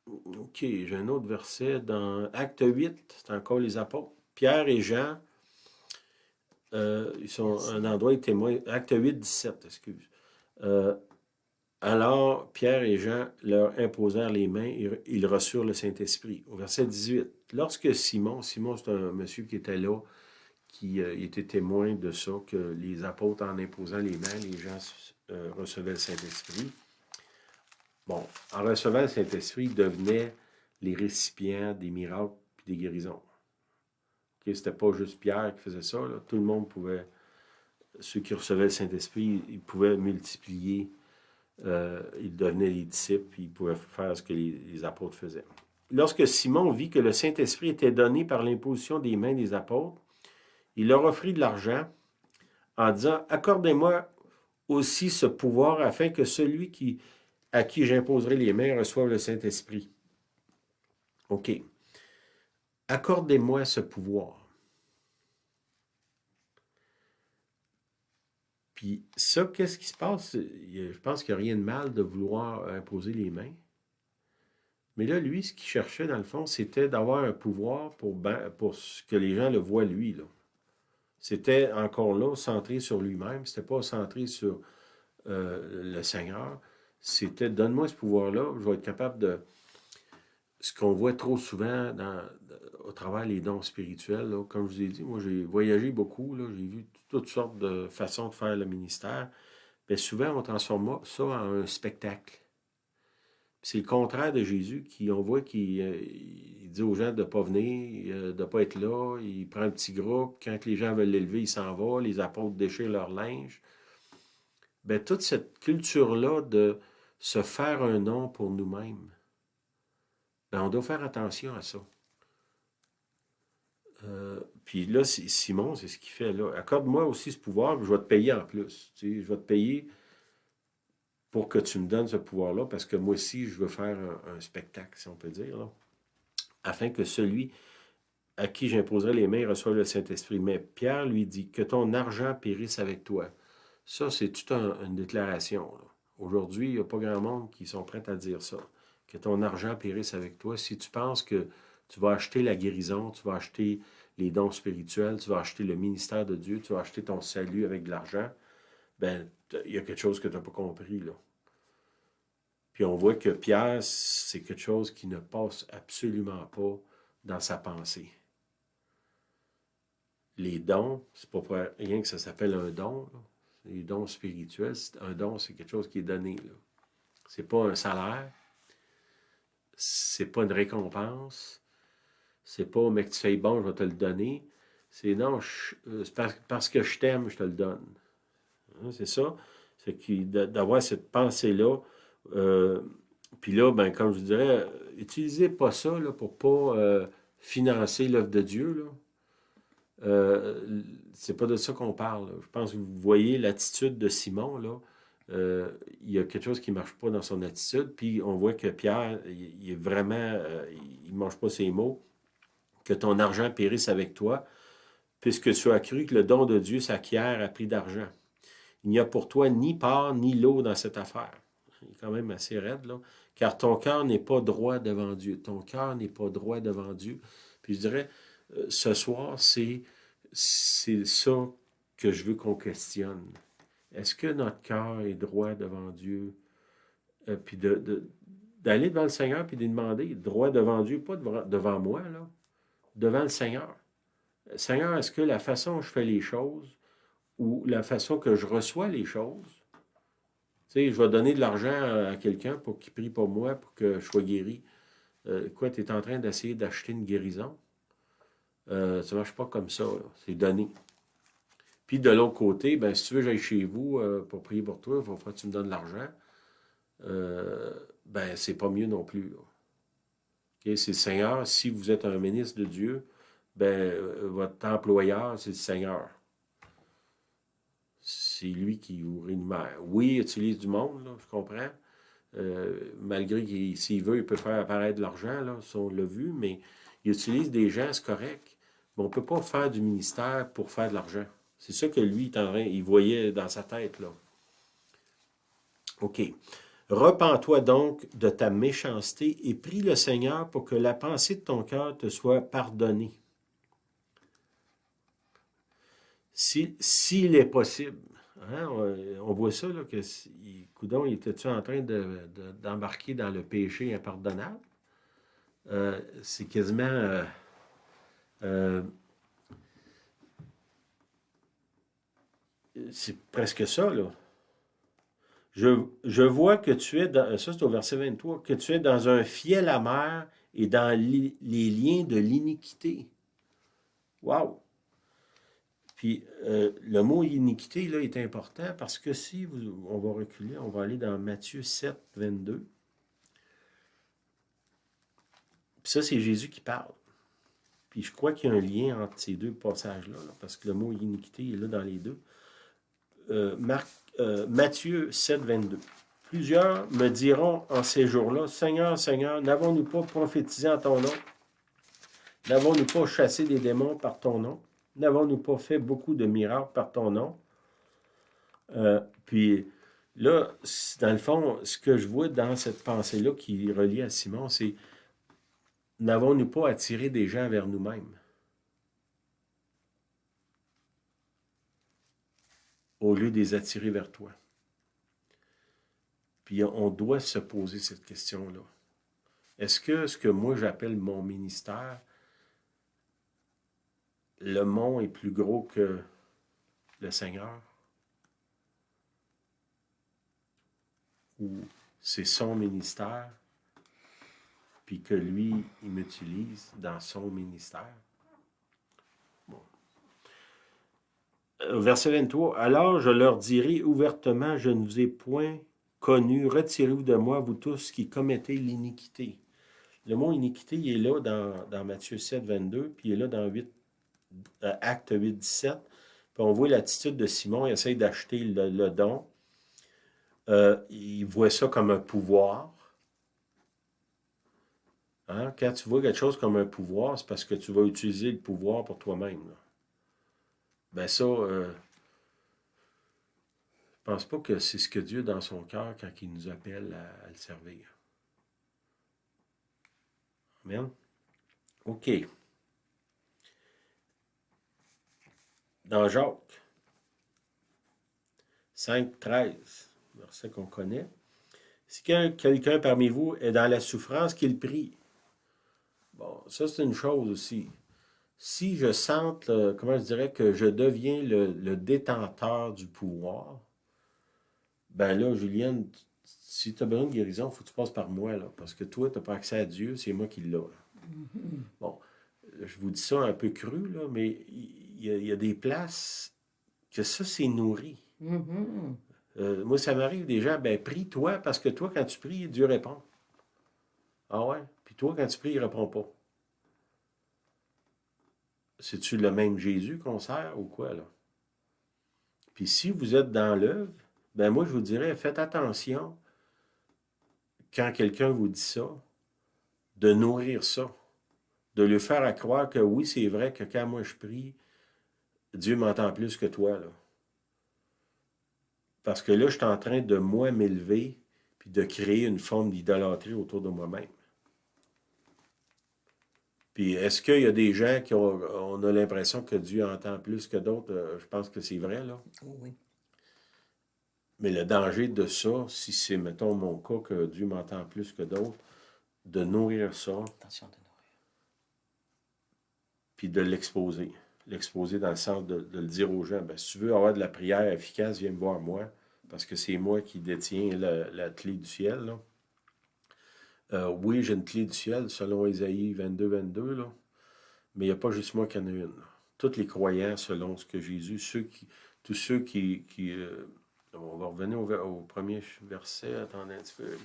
[SPEAKER 2] OK, j'ai un autre verset dans Acte 8, c'est encore les apôtres. Pierre et Jean, ils sont un endroit de témoins. Acte 8, 17, excuse. Alors, Pierre et Jean leur imposèrent les mains et ils reçurent le Saint-Esprit. Au verset 18, lorsque Simon c'est un monsieur qui était là, qui était témoin de ça, que les apôtres, en imposant les mains, les gens recevaient le Saint-Esprit. Bon, en recevant le Saint-Esprit, ils devenaient les récipients des miracles et des guérisons. Okay, c'était pas juste Pierre qui faisait ça, là. Tout le monde pouvait, ceux qui recevaient le Saint-Esprit, ils pouvaient multiplier, ils devenaient les disciples, ils pouvaient faire ce que les apôtres faisaient. Lorsque Simon vit que le Saint-Esprit était donné par l'imposition des mains des apôtres, il leur offrit de l'argent en disant « Accordez-moi aussi ce pouvoir afin que celui à qui j'imposerai les mains reçoive le Saint-Esprit. » OK. Accordez-moi ce pouvoir. Puis ça, qu'est-ce qui se passe? Je pense qu'il n'y a rien de mal de vouloir imposer les mains. Mais là, lui, ce qu'il cherchait, dans le fond, c'était d'avoir un pouvoir pour que les gens le voient, lui, là. C'était encore là, centré sur lui-même. C'était pas centré sur le Seigneur. C'était, donne-moi ce pouvoir-là, je vais être capable de... Ce qu'on voit trop souvent au travers les dons spirituels, là, comme je vous ai dit, moi j'ai voyagé beaucoup, là, j'ai vu toutes sortes de façons de faire le ministère. Bien, souvent, on transforme ça en un spectacle. C'est le contraire de Jésus, on voit qu'il dit aux gens de ne pas venir, de ne pas être là, il prend un petit groupe, quand les gens veulent l'élever, il s'en va, les apôtres déchirent leur linge. Bien, toute cette culture-là de se faire un nom pour nous-mêmes, bien, on doit faire attention à ça. Puis là, Simon, c'est ce qu'il fait là. Accorde-moi aussi ce pouvoir, puis je vais te payer en plus. Tu sais, je vais te payer pour que tu me donnes ce pouvoir-là, parce que moi aussi, je veux faire un spectacle, si on peut dire, là, afin que celui à qui j'imposerai les mains reçoive le Saint-Esprit. Mais Pierre lui dit, que ton argent périsse avec toi. Ça, c'est toute une déclaration. Aujourd'hui, il n'y a pas grand monde qui sont prêts à dire ça. Que ton argent périsse avec toi. Si tu penses que tu vas acheter la guérison, tu vas acheter les dons spirituels, tu vas acheter le ministère de Dieu, tu vas acheter ton salut avec de l'argent, ben il y a quelque chose que tu n'as pas compris, là. Puis on voit que Pierre, c'est quelque chose qui ne passe absolument pas dans sa pensée. Les dons, c'est pas pour rien que ça s'appelle un don, là. Les dons spirituels, un don, c'est quelque chose qui est donné, là. C'est pas un salaire, c'est pas une récompense, c'est pas, mais que tu fais bon, je vais te le donner. C'est non, c'est parce que je t'aime, je te le donne. Hein, c'est ça. C'est d'avoir cette pensée-là. Puis là, ben, comme je vous dirais, utilisez pas ça là, pour pas financer l'œuvre de Dieu, là. C'est pas de ça qu'on parle, là. Je pense que vous voyez l'attitude de Simon, là. Il y a quelque chose qui ne marche pas dans son attitude. Puis on voit que Pierre, il est vraiment, il ne mange pas ses mots. Que ton argent périsse avec toi, puisque tu as cru que le don de Dieu s'acquiert à prix d'argent. Il n'y a pour toi ni part ni lot dans cette affaire. Il est quand même assez raide, là. Car ton cœur n'est pas droit devant Dieu. Ton cœur n'est pas droit devant Dieu. Puis je dirais, ce soir, c'est ça que je veux qu'on questionne. Est-ce que notre cœur est droit devant Dieu? Puis d'aller devant le Seigneur puis de lui demander, droit devant Dieu, pas devant moi, là, devant le Seigneur. Seigneur, est-ce que la façon dont je fais les choses ou la façon que je reçois les choses, tu sais, je vais donner de l'argent à quelqu'un pour qu'il prie pour moi, pour que je sois guéri. Quoi, tu es en train d'essayer d'acheter une guérison? Ça ne marche pas comme ça, là. C'est donné. Puis de l'autre côté, ben, si tu veux que j'aille chez vous pour prier pour toi, il va falloir que tu me donnes de l'argent. Ben, c'est pas mieux non plus, là. Okay? C'est le Seigneur. Si vous êtes un ministre de Dieu, ben, votre employeur, c'est le Seigneur. C'est lui qui vous rémunère. Oui, il utilise du monde, là, je comprends. Malgré qu'il, s'il veut, il peut faire apparaître de l'argent, là, ça on l'a vu, mais il utilise des gens, c'est correct. Mais on ne peut pas faire du ministère pour faire de l'argent. C'est ça que lui, il voyait dans sa tête, là. OK. Repens-toi donc de ta méchanceté et prie le Seigneur pour que la pensée de ton cœur te soit pardonnée. S'il est possible. Hein, on voit ça, là, que Coudon, il était-tu en train d'embarquer dans le péché impardonnable? C'est quasiment... euh, c'est presque ça, là. Je vois que tu es dans, ça c'est au verset 23, que tu es dans un fiel amer et dans les liens de l'iniquité. Wow! Puis le mot iniquité, là, est important parce que si on va reculer, on va aller dans Matthieu 7, 22. Puis ça, c'est Jésus qui parle. Puis je crois qu'il y a un lien entre ces deux passages-là, là, parce que le mot iniquité est là dans les deux. Matthieu 7, 22. Plusieurs me diront en ces jours-là, Seigneur, Seigneur, n'avons-nous pas prophétisé en ton nom? N'avons-nous pas chassé des démons par ton nom? N'avons-nous pas fait beaucoup de miracles par ton nom? Puis là, dans le fond, ce que je vois dans cette pensée-là qui est reliée à Simon, c'est n'avons-nous pas attiré des gens vers nous-mêmes au lieu de les attirer vers toi? Puis on doit se poser cette question-là. Est-ce que ce que moi j'appelle mon ministère, le mont est plus gros que le Seigneur? Ou c'est son ministère, puis que lui, il m'utilise dans son ministère? Bon. Verset 23. Alors je leur dirai ouvertement, je ne vous ai point connu, retirez-vous de moi, vous tous qui commettez l'iniquité. Le mot iniquité, il est là dans Matthieu 7, 22, puis il est là dans Acte 8, 17. Puis on voit l'attitude de Simon, il essaie d'acheter le don. Il voit ça comme un pouvoir. Hein? Quand tu vois quelque chose comme un pouvoir, c'est parce que tu vas utiliser le pouvoir pour toi-même. Là. Ben ça, je pense pas que c'est ce que Dieu a dans son cœur quand il nous appelle à le servir. Amen. OK. Dans Jacques 5, 13, verset qu'on connaît. Si quelqu'un parmi vous est dans la souffrance, qu'il prie. Bon, ça c'est une chose aussi. Si je sente, comment je dirais, que je deviens le détenteur du pouvoir, ben là, Julienne, si tu as besoin de guérison, il faut que tu passes par moi, là, parce que toi, tu n'as pas accès à Dieu, c'est moi qui l'ai. Bon, je vous dis ça un peu cru, là, mais il y a des places que ça, c'est nourri. Moi, ça m'arrive des gens, ben prie toi, parce que toi, quand tu pries, Dieu répond. Ah ouais? Puis toi, quand tu pries, il ne répond pas. C'est-tu le même Jésus qu'on sert ou quoi, là? Puis si vous êtes dans l'œuvre, ben moi, je vous dirais, faites attention quand quelqu'un vous dit ça, de nourrir ça, de lui faire croire que oui, c'est vrai que quand moi je prie, Dieu m'entend plus que toi, là. Parce que là, je suis en train de moi m'élever puis de créer une forme d'idolâtrie autour de moi-même. Puis est-ce qu'il y a des gens qui on a l'impression que Dieu entend plus que d'autres? Je pense que c'est vrai, là.
[SPEAKER 1] Oui.
[SPEAKER 2] Mais le danger de ça, si c'est, mettons, mon cas, que Dieu m'entend plus que d'autres, de nourrir ça,
[SPEAKER 1] Attention de nourrir.
[SPEAKER 2] puis de l'exposer. L'exposer dans le sens de le dire aux gens, ben, si tu veux avoir de la prière efficace, viens me voir moi, parce que c'est moi qui détiens la clé du ciel. Là. Oui, j'ai une clé du ciel, selon Ésaïe 22, 22, là, mais il n'y a pas juste moi qui en ai une. Là. Tous les croyants, selon ce que Jésus, tous ceux qui on va revenir au premier verset, attendez un petit peu.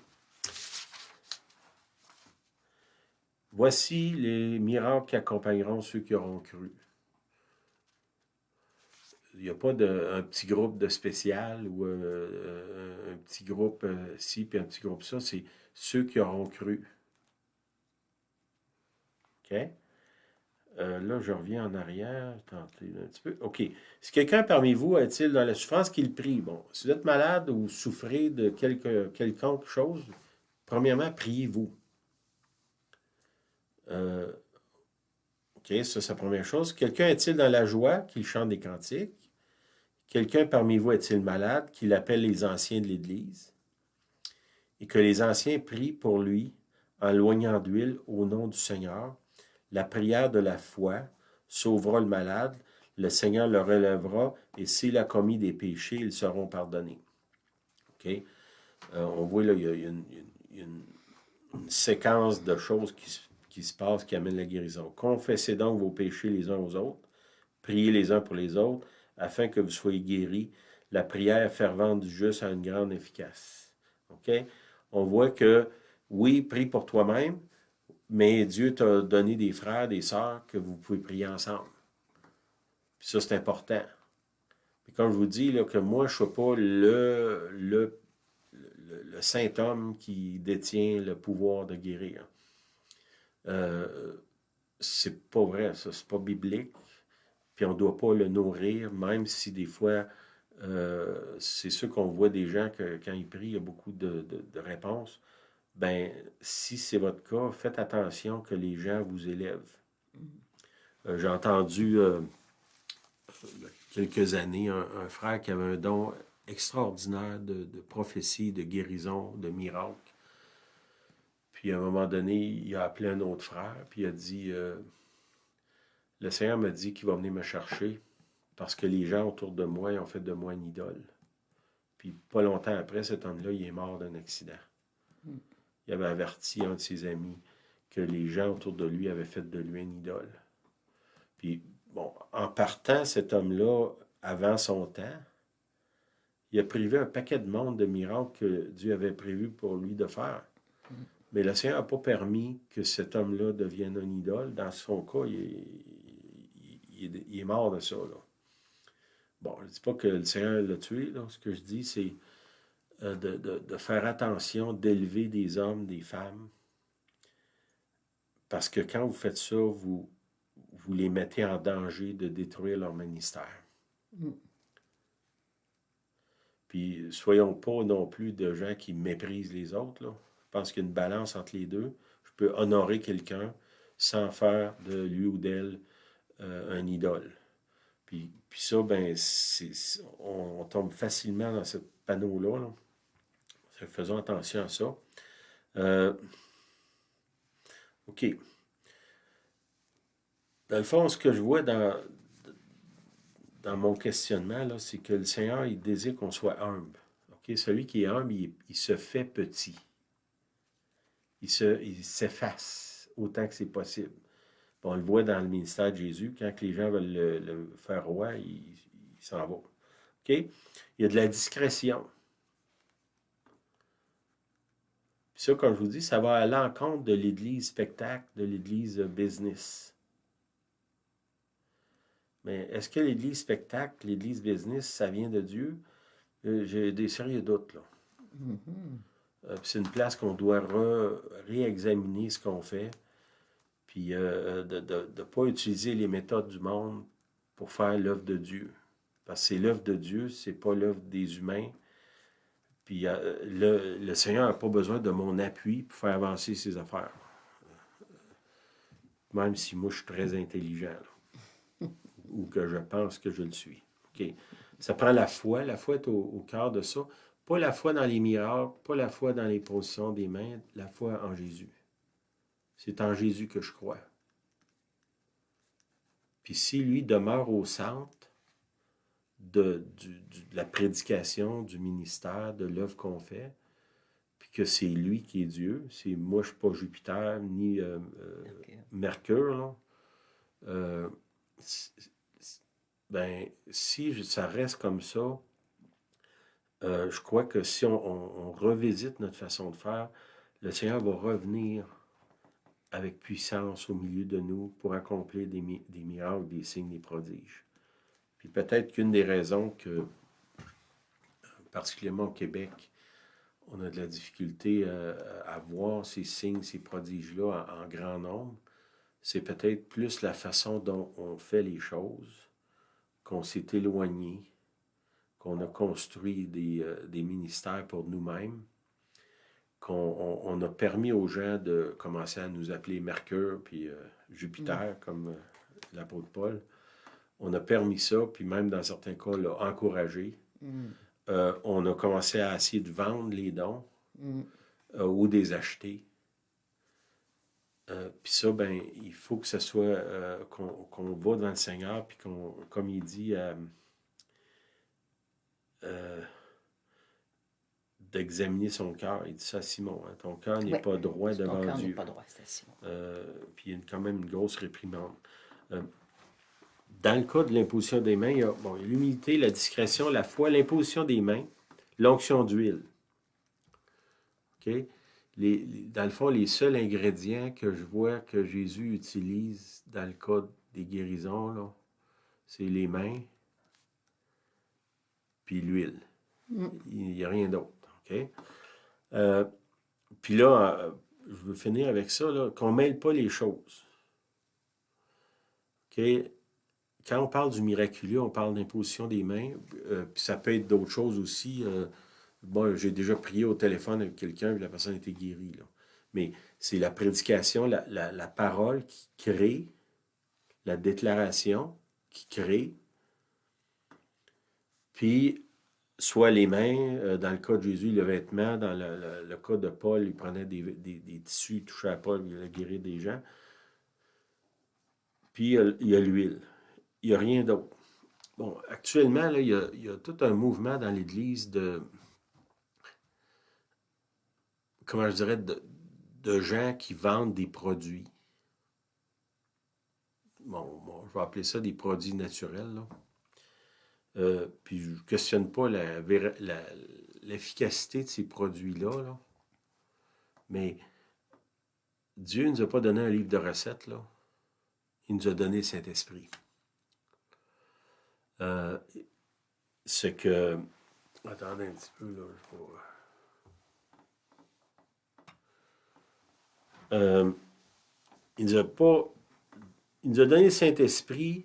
[SPEAKER 2] Voici les miracles qui accompagneront ceux qui auront cru. Il n'y a pas un petit groupe de spécial ou un petit groupe ci puis un petit groupe ça. C'est ceux qui auront cru. OK? Là, je reviens en arrière. Tentez un petit peu. OK. Si quelqu'un parmi vous est-il dans la souffrance, qu'il prie. Bon, si vous êtes malade ou souffrez de quelconque chose, premièrement, priez-vous. OK, ça, c'est la première chose. Quelqu'un est-il dans la joie, qu'il chante des cantiques? quelqu'un parmi vous est-il malade, qu'il appelle les anciens de l'Église, et que les anciens prient pour lui en loignant d'huile au nom du Seigneur. La prière de la foi sauvera le malade, le Seigneur le relèvera, et s'il a commis des péchés, ils seront pardonnés. OK? On voit là, il y a une séquence de choses qui se passent, qui amènent la guérison. Confessez donc vos péchés les uns aux autres, priez les uns pour les autres, afin que vous soyez guéris. La prière fervente du juste a une grande efficace. OK? On voit que, oui, prie pour toi-même, mais Dieu t'a donné des frères, des sœurs que vous pouvez prier ensemble. Puis ça, c'est important. Puis comme je vous dis, là, que moi, je ne suis pas le saint homme qui détient le pouvoir de guérir. C'est pas vrai, ça, c'est pas biblique. Puis on ne doit pas le nourrir, même si des fois, c'est sûr qu'on voit des gens que quand ils prient, il y a beaucoup de réponses. Ben, si c'est votre cas, faites attention que les gens vous élèvent. J'ai entendu il y a quelques années un frère qui avait un don extraordinaire de prophétie, de guérison, de miracle. Puis à un moment donné, il a appelé un autre frère, puis il a dit le Seigneur m'a dit qu'il va venir me chercher parce que les gens autour de moi ils ont fait de moi une idole. Puis pas longtemps après, cet homme-là, il est mort d'un accident. Il avait averti un de ses amis que les gens autour de lui avaient fait de lui une idole. Puis, bon, en partant, cet homme-là, avant son temps, il a privé un paquet de monde de miracles que Dieu avait prévu pour lui de faire. Mais le Seigneur n'a pas permis que cet homme-là devienne un idole. Dans son cas, il est mort de ça. Là. Bon, je ne dis pas que le Seigneur l'a tué. Là. Ce que je dis, c'est de faire attention, d'élever des hommes, des femmes. Parce que quand vous faites ça, vous les mettez en danger de détruire leur ministère. Puis, soyons pas non plus de gens qui méprisent les autres. Là. Je pense qu'il y a une balance entre les deux. Je peux honorer quelqu'un sans faire de lui ou d'elle un idole. Puis ça, ben, on tombe facilement dans ce panneau-là. Là. Faisons attention à ça. OK. Dans le fond, ce que je vois dans mon questionnement, là, c'est que le Seigneur, il désire qu'on soit humble. Okay? Celui qui est humble, il se fait petit. Il s'efface autant que c'est possible. On le voit dans le ministère de Jésus, quand les gens veulent le faire roi, il s'en va. Okay? Il y a de la discrétion. Puis ça, comme je vous dis, ça va à l'encontre de l'Église spectacle, de l'Église business. Mais est-ce que l'Église spectacle, l'Église business, ça vient de Dieu? J'ai des sérieux doutes, là. C'est une place qu'on doit réexaminer ce qu'on fait, puis de ne pas utiliser les méthodes du monde pour faire l'œuvre de Dieu. Parce que c'est l'œuvre de Dieu, c'est pas l'œuvre des humains. Puis le Seigneur n'a pas besoin de mon appui pour faire avancer ses affaires. Même si moi, je suis très intelligent, là, ou que je pense que je le suis. OK. Ça prend la foi. La foi est au cœur de ça. Pas la foi dans les miracles, pas la foi dans les positions des mains, la foi en Jésus. C'est en Jésus que je crois. Puis si lui demeure au centre de la prédication, du ministère, de l'œuvre qu'on fait, puis que c'est lui qui est Dieu, c'est moi je ne suis pas Jupiter ni Mercure, là. Ben, si ça reste comme ça, je crois que si on revisite notre façon de faire, le Seigneur va revenir avec puissance au milieu de nous pour accomplir des miracles, des signes, des prodiges. Puis peut-être qu'une des raisons que, particulièrement au Québec, on a de la difficulté à voir ces signes, ces prodiges-là en grand nombre, c'est peut-être plus la façon dont on fait les choses, qu'on s'est éloigné, qu'on a construit des ministères pour nous-mêmes, qu'on a permis aux gens de commencer à nous appeler Mercure puis Jupiter, comme l'apôtre Paul. On a permis ça, puis même dans certains cas, on l'a encouragé. On a commencé à essayer de vendre les dons ou des acheter. Puis ça, ben, il faut que ce soit qu'on va devant le Seigneur, puis qu'on, comme il dit, d'examiner son cœur. Il dit ça à Simon. Hein, ton cœur n'est pas droit devant Dieu. Ton cœur n'est
[SPEAKER 1] pas droit, c'est à Simon.
[SPEAKER 2] Puis il y a quand même une grosse réprimande. Dans le cas de l'imposition des mains, il y a l'humilité, la discrétion, la foi, l'imposition des mains, l'onction d'huile. OK? Dans le fond, les seuls ingrédients que je vois que Jésus utilise dans le cas des guérisons, là, c'est les mains puis l'huile. Il n'y a rien d'autre. OK? Puis là, je veux finir avec ça, là, qu'on ne mêle pas les choses. OK? Quand on parle du miraculeux, on parle d'imposition des mains, puis ça peut être d'autres choses aussi. J'ai déjà prié au téléphone avec quelqu'un, et la personne a été guérie. Là. Mais c'est la prédication, la parole qui crée, la déclaration qui crée, puis soit les mains, dans le cas de Jésus, le vêtement, dans le cas de Paul, il prenait des tissus, il touchait à Paul, il a guéri des gens. Puis il y a l'huile. Il n'y a rien d'autre. Bon, actuellement, là, il y a tout un mouvement dans l'Église comment je dirais, de gens qui vendent des produits. Bon, je vais appeler ça des produits naturels. Là. Puis je ne questionne pas l'efficacité de ces produits-là. Là. Mais Dieu ne nous a pas donné un livre de recettes. Là. Il nous a donné le Saint-Esprit. Ce que... Attendez un petit peu, là. Il nous a donné le Saint-Esprit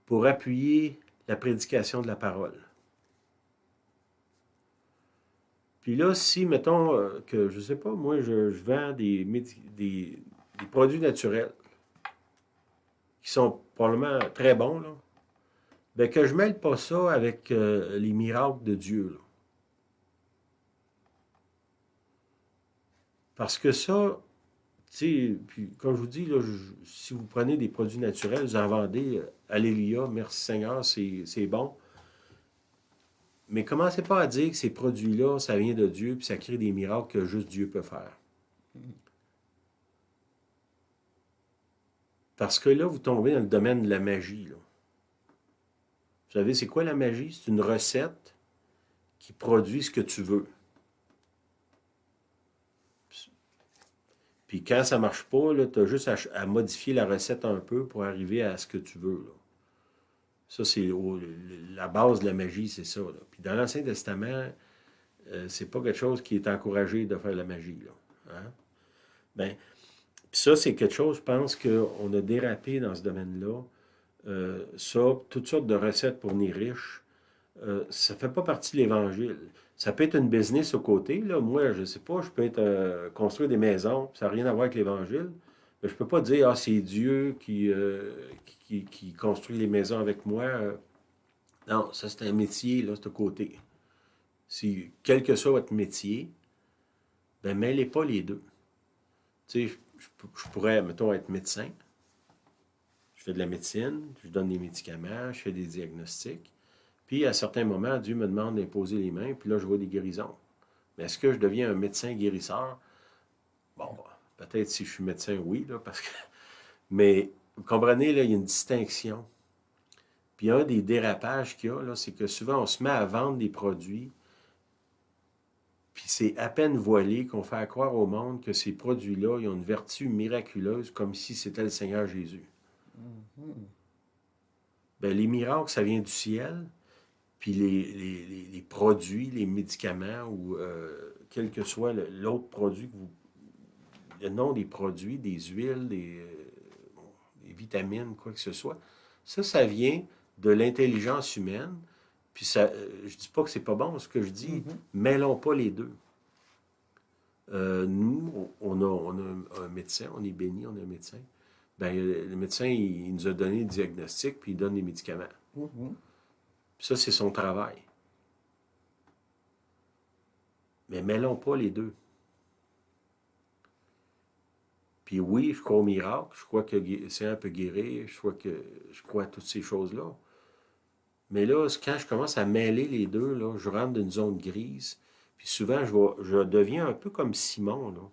[SPEAKER 2] pour appuyer la prédication de la parole. Puis là, si, mettons, que, je sais pas, moi, je vends des produits naturels qui sont probablement très bons, là, bien que je ne mêle pas ça avec les miracles de Dieu. Là. Parce que ça, tu sais, puis comme je vous dis, là, si vous prenez des produits naturels, vous en vendez, alléluia, merci Seigneur, c'est bon. Mais commencez pas à dire que ces produits-là, ça vient de Dieu, puis ça crée des miracles que juste Dieu peut faire. Parce que là, vous tombez dans le domaine de la magie. Là. Vous savez, c'est quoi la magie? C'est une recette qui produit ce que tu veux. Puis quand ça ne marche pas, tu as juste à modifier la recette un peu pour arriver à ce que tu veux. Là. Ça, c'est la base de la magie, c'est ça. Là. Puis dans l'Ancien Testament, c'est pas quelque chose qui est encouragé de faire la magie. Là. Hein? Ben, puis ça, c'est quelque chose, je pense qu'on a dérapé dans ce domaine-là. Toutes sortes de recettes pour venir riche, ça ne fait pas partie de l'Évangile. Ça peut être une business au côté. Là. Moi, je ne sais pas, je peux construire des maisons, ça n'a rien à voir avec l'Évangile. Mais je ne peux pas dire, c'est Dieu qui construit les maisons avec moi. Non, ça, c'est un métier, là, c'est au côté. Quel que soit votre métier, ben mêlez pas les deux. Tu sais, je pourrais, mettons, être médecin. Je fais de la médecine, je donne des médicaments, je fais des diagnostics. Puis, à certains moments, Dieu me demande d'imposer les mains, puis là, je vois des guérisons. Mais est-ce que je deviens un médecin guérisseur? Bon, peut-être si je suis médecin, oui, là, parce que... Mais, vous comprenez, là, il y a une distinction. Puis, un des dérapages qu'il y a, là, c'est que souvent, on se met à vendre des produits, puis c'est à peine voilé qu'on fait croire au monde que ces produits-là, ils ont une vertu miraculeuse, comme si c'était le Seigneur Jésus. Bien, les miracles, ça vient du ciel, puis les produits, les médicaments, ou quel que soit l'autre produit, le nom des produits, des huiles, des vitamines, quoi que ce soit, ça vient de l'intelligence humaine. Puis ça, je dis pas que c'est pas bon, ce que je dis, mêlons pas les deux. Nous, on a un médecin, on est béni, on a un médecin. ben, le médecin, il nous a donné le diagnostic, puis il donne les médicaments.
[SPEAKER 1] Mhm.
[SPEAKER 2] Puis ça, c'est son travail. Mais mêlons pas les deux. Puis oui, je crois au miracle, je crois que le Seigneur peut guérir, je crois à toutes ces choses-là. Mais là, quand je commence à mêler les deux, là, je rentre dans une zone grise. Puis souvent, je deviens un peu comme Simon, là.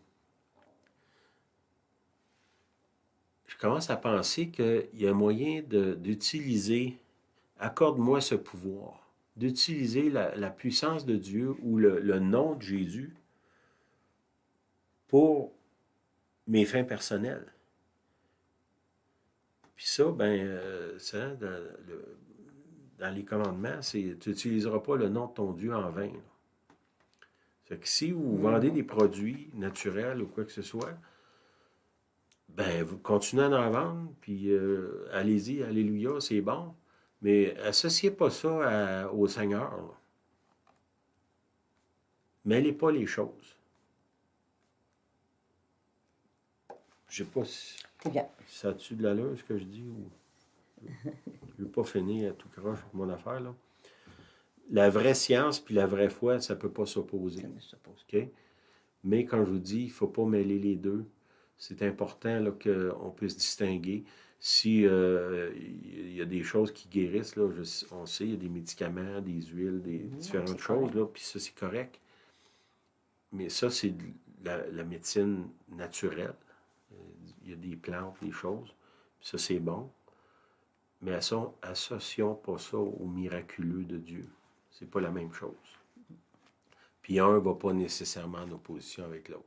[SPEAKER 2] Je commence à penser qu'il y a un moyen d'utiliser, accorde-moi ce pouvoir, d'utiliser la puissance de Dieu ou le nom de Jésus pour mes fins personnelles. Puis ça, ça, dans les commandements, c'est tu n'utiliseras pas le nom de ton Dieu en vain. Là. Fait que si vous vendez des produits naturels ou quoi que ce soit, ben vous continuez à en vendre, puis allez-y, alléluia, c'est bon. Mais associez pas ça au Seigneur. Là. Mêlez pas les choses. Je sais pas si
[SPEAKER 1] C'est bien.
[SPEAKER 2] ça a-tu de l'allure, ce que je dis, ou je veux pas finir à tout croche avec mon affaire, là. La vraie science puis la vraie foi, ça peut pas s'opposer.
[SPEAKER 1] Ça ne suppose
[SPEAKER 2] OK? Mais quand je vous dis, il ne faut pas mêler les deux. C'est important qu'on puisse distinguer. Si il y a des choses qui guérissent, là, on sait, il y a des médicaments, des huiles, des différentes choses, là, puis ça, c'est correct. Mais ça, c'est la médecine naturelle. Il y a des plantes, des choses. Puis ça, c'est bon. Mais associons pas ça au miraculeux de Dieu. C'est pas la même chose. Puis un ne va pas nécessairement en opposition avec l'autre.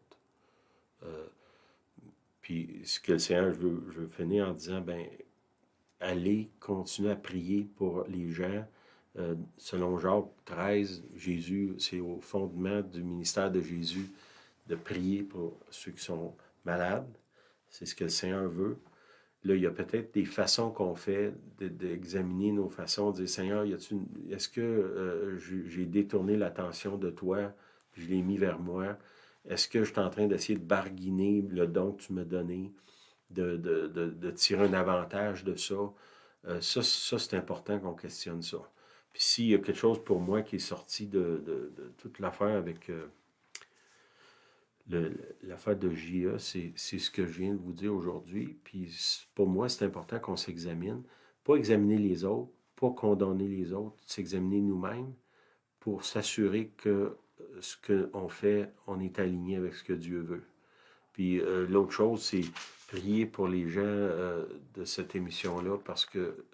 [SPEAKER 2] Puis ce que le Seigneur, je veux finir en disant, ben, allez continuer à prier pour les gens. Selon Jacques 13, Jésus, c'est au fondement du ministère de Jésus de prier pour ceux qui sont malades. C'est ce que le Seigneur veut. Là, il y a peut-être des façons qu'on fait d'examiner nos façons, de dire, Seigneur, est-ce que j'ai détourné l'attention de toi, puis je l'ai mis vers moi? Est-ce que je suis en train d'essayer de barguiner le don que tu m'as donné, de tirer un avantage de ça? Ça, c'est important qu'on questionne ça. Puis s'il y a quelque chose pour moi qui est sorti de toute l'affaire avec l'affaire de JA, c'est ce que je viens de vous dire aujourd'hui. Puis pour moi, c'est important qu'on s'examine. Pas examiner les autres, pas condamner les autres, s'examiner nous-mêmes pour s'assurer que ce qu'on fait, on est aligné avec ce que Dieu veut. Puis l'autre chose, c'est prier pour les gens de cette émission-là parce que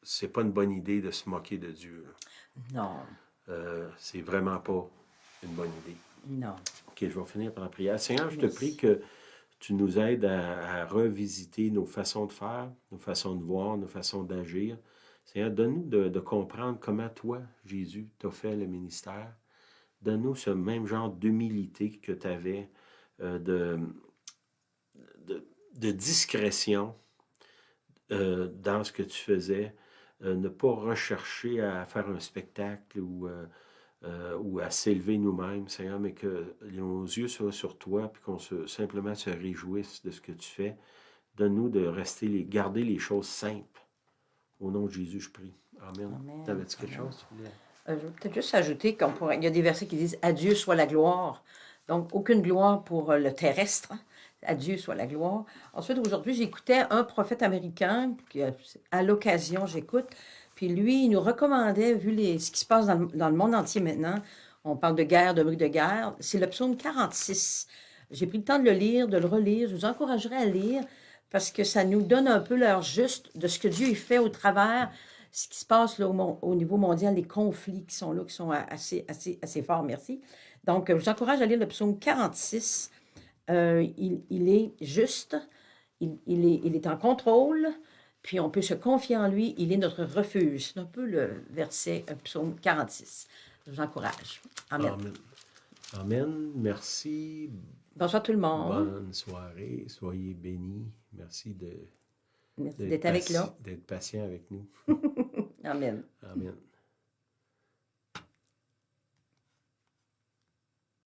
[SPEAKER 2] c'est pas une bonne idée de se moquer de Dieu.
[SPEAKER 1] Non.
[SPEAKER 2] C'est vraiment pas une bonne idée.
[SPEAKER 1] Non.
[SPEAKER 2] OK, je vais finir par la prière. Seigneur, je te prie que tu nous aides à revisiter nos façons de faire, nos façons de voir, nos façons d'agir. Seigneur, donne-nous de comprendre comment toi, Jésus, t'as fait le ministère. Donne-nous ce même genre d'humilité que tu avais, de discrétion dans ce que tu faisais. Ne pas rechercher à faire un spectacle ou à s'élever nous-mêmes, Seigneur, mais que nos yeux soient sur toi, puis qu'on simplement se réjouisse de ce que tu fais. Donne-nous de garder les choses simples. Au nom de Jésus, je prie. Amen.
[SPEAKER 1] Amen.
[SPEAKER 2] T'avais-tu quelque chose, tu voulais?
[SPEAKER 1] Je vais peut-être juste ajouter il y a des versets qui disent « À Dieu soit la gloire ». Donc, aucune gloire pour le terrestre. À Dieu soit la gloire. Ensuite, aujourd'hui, j'écoutais un prophète américain, à l'occasion, j'écoute, puis lui, il nous recommandait, vu ce qui se passe dans le monde entier maintenant, on parle de guerre, de bruit de guerre, c'est le psaume 46. J'ai pris le temps de le lire, de le relire. Je vous encouragerais à lire parce que ça nous donne un peu l'heure juste de ce que Dieu fait au travers ce qui se passe là, au niveau mondial, les conflits qui sont là, qui sont assez forts, merci. Donc, je vous encourage à lire le psaume 46. Il est juste, il est en contrôle, puis on peut se confier en lui, il est notre refuge. C'est un peu le verset psaume 46. Je vous encourage. Amen.
[SPEAKER 2] Amen. Amen. Merci.
[SPEAKER 1] Bonsoir tout le monde.
[SPEAKER 2] Bonne soirée. Soyez bénis. Merci
[SPEAKER 1] d'être avec nous.
[SPEAKER 2] d'être patient avec nous.
[SPEAKER 1] Amen.
[SPEAKER 2] Amen.